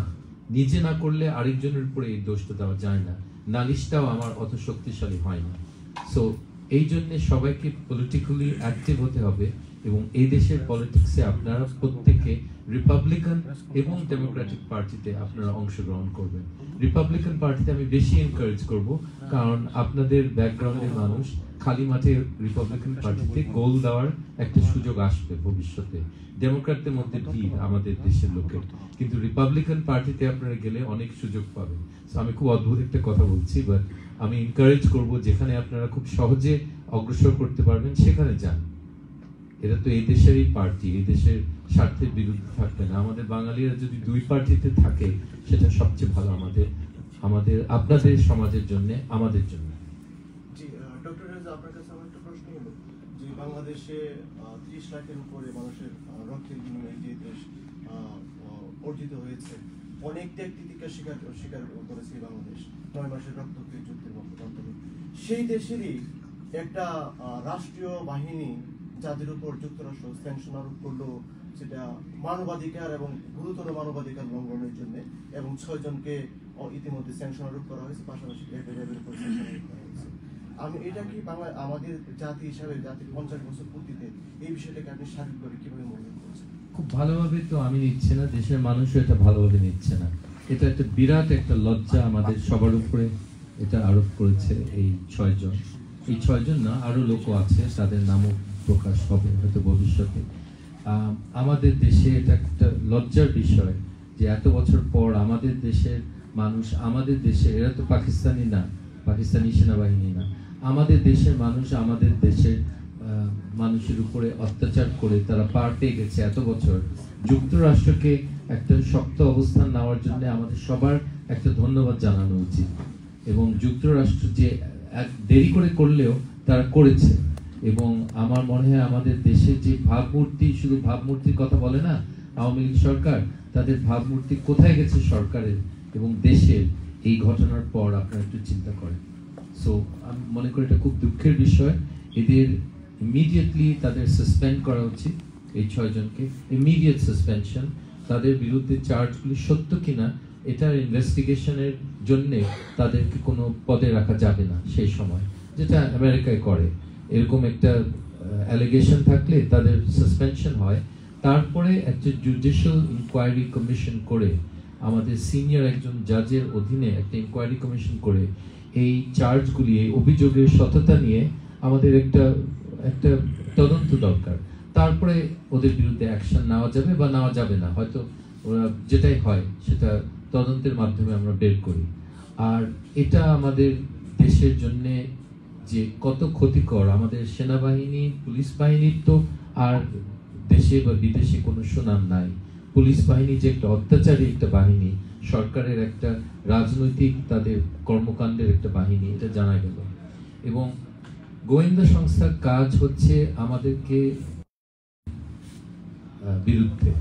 নিজে না করলে আরেকজনের উপরে এই দোষটা দেওয়া যায় না। নালিশটাও আমার অত শক্তিশালী হয় না। সো এই জন্য সবাইকে পলিটিক্যালি অ্যাক্টিভ হতে হবে, এবং এই দেশের পলিটিক্সে আপনারা প্রত্যেকে রিপাবলিকান এবং ডেমোক্রেটিক পার্টিতে আপনারা অংশগ্রহণ করবেন। রিপাবলিকান পার্টিতে আমি বেশি এনকারেজ করব, কারণ আপনাদের ব্যাকগ্রাউন্ডের মানুষ খালি মাঠে রিপাবলিকান পার্টিতে গোল দেওয়ার একটা সুযোগ আসবে ভবিষ্যতে। ডেমোক্র্যাটদের মধ্যে ভিড় আমাদের দেশের লোকের, কিন্তু রিপাবলিকান পার্টিতে আপনারা গেলে অনেক সুযোগ পাবেন। আমি খুব অদ্ভুত একটা কথা বলছি, বাট আমি এনকারেজ করব যেখানে আপনারা খুব সহজে অগ্রসর করতে পারবেন সেখানে যান। এটা তো এই দেশেরই পার্টি, এই দেশের স্বার্থের বিরুদ্ধে থাকবে না। আমাদের বাঙালিরা যদি দুই পার্টিতে থাকে সেটা সবচেয়ে ভালো আমাদের আপনাদের সমাজের জন্য, আমাদের জন্য। জি, ডক্টর রেজা, আপনার কাছে আমার একটা প্রশ্ন হলো যে বাংলাদেশে 30 লাখের উপরে মানুষের রক্তের বিনিময়ে যে দেশ অর্জিত হয়েছে, অনেক ত্যাগ তিতিক্ষা স্বীকার করেছে বাংলাদেশ 9 মাসের রক্তক্ষয়ী যুদ্ধের মাধ্যমে। সেই দেশেরই একটা রাষ্ট্রীয় বাহিনী যাদের উপর যুক্তরাষ্ট্র স্যাংশন আরোপ করলো, সেটা মানবাধিকার এবং গুরুতর মানবাধিকার লঙ্ঘনের জন্য, এবং 6 জনকে ইতিমধ্যে স্যাংশন আরোপ করা হয়েছে, পাশাপাশি র্যাবের উপর স্যাংশন আরোপ করা হয়েছে। আমি এটা কি আমাদের জাতি হিসাবে, জাতির 50 বছর পূর্তিতে এই বিষয়টাকে আপনি শারীরিকভাবে কিভাবে মনে করছেন? খুব ভালোভাবে তো আমি নিচ্ছি না, দেশের মানুষও এটা ভালোভাবে নিচ্ছে না। এটা একটা বিরাট একটা লজ্জা আমাদের সবার উপরে এটা আরোপ করেছে এই 6 জন। এই 6 জন না, আরো লোক আছে, তাদের নামও প্রকাশ হবে হয়তো ভবিষ্যতে। আমাদের দেশে এটা একটা লজ্জার বিষয় যে এত বছর পর আমাদের দেশের মানুষ, আমাদের দেশের, এরা তো পাকিস্তানি না, পাকিস্তানি সেনাবাহিনী না, আমাদের দেশের মানুষ আমাদের দেশের মানুষের উপরে অত্যাচার করে তারা পার পেয়ে গেছে এত বছর। যুক্তরাষ্ট্রকে একটা শক্ত অবস্থান নেওয়ার জন্য আমাদের সবার একটা ধন্যবাদ জানানো উচিত। এবং যুক্তরাষ্ট্র যে দেরি করে করলেও তারা করেছে। এবং আমার মনে হয় আমাদের দেশের যে ভাবমূর্তি, শুধু ভাবমূর্তির কথা বলে না আওয়ামী লীগ সরকার, তাদের ভাবমূর্তি কোথায় গেছে সরকারের এবং দেশের এই ঘটনার পর আপনারা একটু চিন্তা করেন। সো আমি মনে করি এটা খুব দুঃখের বিষয়। এদের ইমিডিয়েটলি তাদের সাসপেন্ড করা উচিত, এই 6 জনকে ইমিডিয়েট সাসপেনশন। তাদের বিরুদ্ধে চার্জগুলি সত্য কিনা এটার ইনভেস্টিগেশনের জন্য তাদেরকে কোনো পদে রাখা যাবে না সেই সময়, যেটা আমেরিকায় করে। এরকম একটা অ্যালিগেশন থাকলে তাদের সাসপেনশন হয়, তারপরে একটা জুডিশিয়াল ইনকোয়ারি কমিশন করে আমাদের সিনিয়র একজন জাজের অধীনে একটা ইনকোয়ারি কমিশন করে এই চার্জগুলি, এই অভিযোগের সততা নিয়ে আমাদের একটা তদন্ত দরকার। তারপরে ওদের বিরুদ্ধে অ্যাকশন নেওয়া যাবে বা নেওয়া যাবে না, হয়তো ওরা যেটাই হয় সেটা তদন্তের মাধ্যমে আমরা বের করি। আর এটা আমাদের দেশের জন্য যে কত ক্ষতিকর, আমাদের সেনাবাহিনী, পুলিশ বাহিনীর তো আর দেশে বা বিদেশে কোনো সুনাম নাই। পুলিশ বাহিনী যে একটা অত্যাচারী একটা বাহিনী, সরকারের একটা রাজনৈতিক তাদের কর্মকাণ্ডের একটা বাহিনী, এটা জানা গেল। এবং গোয়েন্দা সংস্থার কাজ হচ্ছে আমাদেরকে বিরুদ্ধে,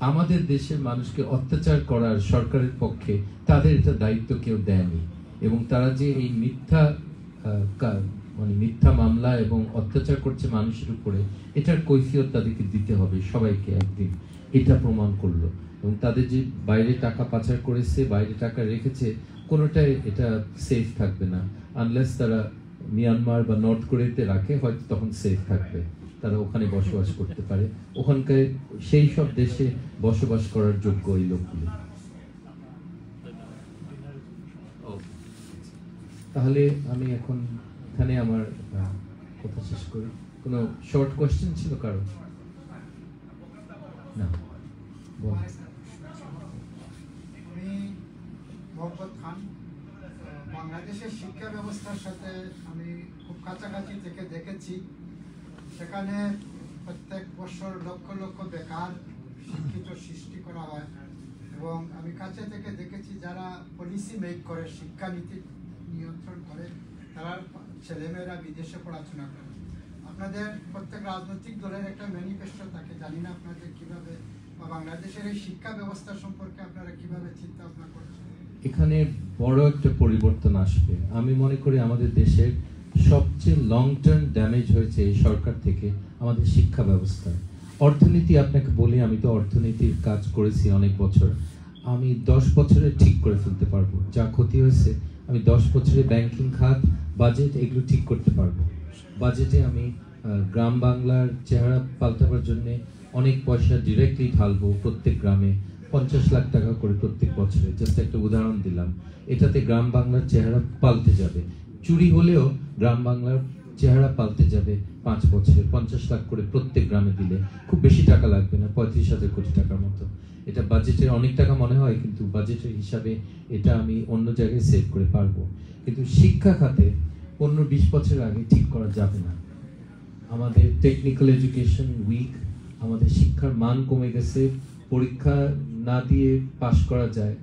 আমাদের দেশের মানুষকে অত্যাচার করার সরকারের পক্ষে তাদের এটা দায়িত্ব কেউ দেয়নি। এবং তারা যে এই মিথ্যা মামলা এবং অত্যাচার করছে মানুষের উপরে, এটার কৈফিয়ত তাদেরকে দিতে হবে সবাইকে একদিন, এটা প্রমাণ করলো। এবং তাদের যে বাইরে টাকা পাচার করেছে, বাইরে টাকা রেখেছে, কোনোটাই এটা সেফ থাকবে না। আনলেস তারা মিয়ানমার বা নর্থ কোরিয়াতে রাখে, হয়তো তখন সেফ থাকবে, তারা ওখানে বসবাস করতে পারে, ওখানকার সেই সব দেশে বসবাস করার যোগ্য এই লোকগুলো। তাহলে আমি এখন এখানে আমার কথা শেষ করি। কোনো শর্ট কোয়েশ্চেন ছিল কারো? না, বল। আমি মোহাম্মদ খান। বাংলাদেশের শিক্ষা ব্যবস্থার সাথে আমি খুব কাছাকাছি থেকে দেখেছি। সেখানে প্রত্যেক বছর লক্ষ লক্ষ বেকার শিক্ষিত সৃষ্টি করা হয়। এবং আমি কাছে থেকে দেখেছি যারা পলিসি মেক করে, শিক্ষানীতি নিয়ন্ত্রণ করে, তারা ছেলেমেয়েরা বিদেশে পড়াশোনা করে। আপনাদের প্রত্যেক রাজনৈতিক দলের একটা ম্যানিফেস্টো থাকে, জানি না আপনাদের কিভাবে বা বাংলাদেশের এই শিক্ষা ব্যবস্থা সম্পর্কে আপনারা কিভাবে চিন্তা ভাবনা করছেন? এখানে বড় একটা পরিবর্তন আসবে। আমি মনে করি আমাদের দেশের সবচেয়ে লং টার্ম ড্যামেজ হয়েছে এই সরকার থেকে আমাদের শিক্ষা ব্যবস্থায়। অর্থনীতি আপনাকে বলি, আমি তো অর্থনীতির কাজ করেছি অনেক বছর। আমি 10 বছরে ঠিক করে ফেলতে পারবো যা ক্ষতি হয়েছে। আমি 10 বছরে ব্যাংকিং খাত, বাজেট, এগুলো ঠিক করতে পারবো। বাজেটে আমি গ্রাম বাংলার চেহারা পাল্টাবার জন্য অনেক পয়সা ডিরেক্টলি ঢালবো প্রত্যেক গ্রামে, 50 লাখ টাকা করে প্রত্যেক বছরে। জাস্ট একটা উদাহরণ দিলাম, এটাতে গ্রাম বাংলার চেহারা পাল্টে যাবে। চুরি হলেও গ্রাম বাংলার চেহারা পাল্টে যাবে 5 বছরে, 50 লাখ করে প্রত্যেক গ্রামে দিলে খুব বেশি টাকা লাগবে না, 35,000 কোটি টাকার মতো। এটা বাজেটের অনেক টাকা মনে হয়, কিন্তু বাজেটের হিসাবে এটা আমি অন্য জায়গায় সেভ করে পারবো। কিন্তু শিক্ষা খাতে 15-20 বছর আগে ঠিক করা যাবে না। আমাদের টেকনিক্যাল এডুকেশন উইক, আমাদের শিক্ষার মান কমে গেছে, পরীক্ষা না দিয়ে পাশ করা যায়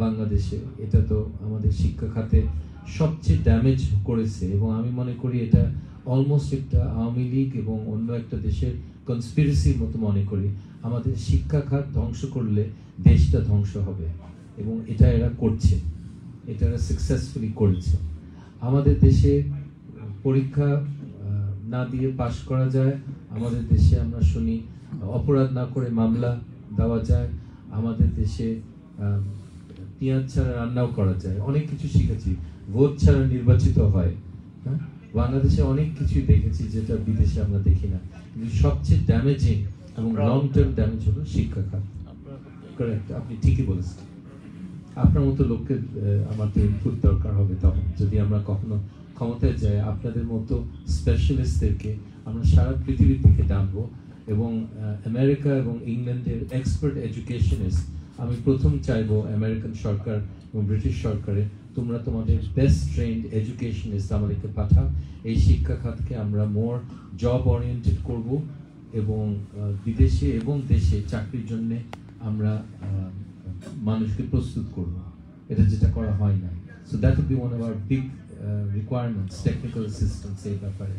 বাংলাদেশে। এটা তো আমাদের শিক্ষা খাতে সবচেয়ে ড্যামেজ করেছে। এবং আমি মনে করি এটা অলমোস্ট একটা আওয়ামী লীগ এবং অন্য একটা দেশের কনস্পিরেসির মতো মনে করি। আমাদের শিক্ষা খাত ধ্বংস করলে দেশটা ধ্বংস হবে, এবং এটা এরা করছে, এটা এরা সাকসেসফুলি করেছে। আমাদের দেশে পরীক্ষা না দিয়ে পাশ করা যায়, আমাদের দেশে আমরা শুনি অপরাধ না করে মামলা দেওয়া যায়, আমাদের দেশে পেঁয়াজ ছাড়া রান্নাও করা যায়, অনেক কিছু শিখেছি, ভোট ছাড়া নির্বাচিত হয়। হ্যাঁ, বাংলাদেশে অনেক কিছুই দেখেছি যেটা বিদেশে আমরা দেখি না। কিন্তু সবচেয়ে ড্যামেজিং এবং লং টার্ম ড্যামেজ হলো শিক্ষা খাত। কারেক্ট, আপনি ঠিকই বলেছেন। আপনার মতো লোককে আমাদের ইনপুট দরকার হবে তখন, যদি আমরা কখনো ক্ষমতায় যাই। আপনাদের মতো স্পেশালিস্টদেরকে আমরা সারা পৃথিবী থেকে টানবো, এবং আমেরিকা এবং ইংল্যান্ডের এক্সপার্ট এডুকেশনিস্ট আমি প্রথম চাইবো আমেরিকান সরকার এবং ব্রিটিশ সরকারে তোমরা তোমাদের বেস্ট ট্রেন্ড এডুকেশনিস্ট আমাদেরকে পাঠাও। এই শিক্ষা খাতকে আমরা মোর জব ওরিয়েন্টেড করব এবং বিদেশে এবং দেশে চাকরির জন্য আমরা মানুষকে প্রস্তুত করব, এটা যেটা করা হয় না। So that will be one of our big requirements, technical assistance এই ব্যাপারে।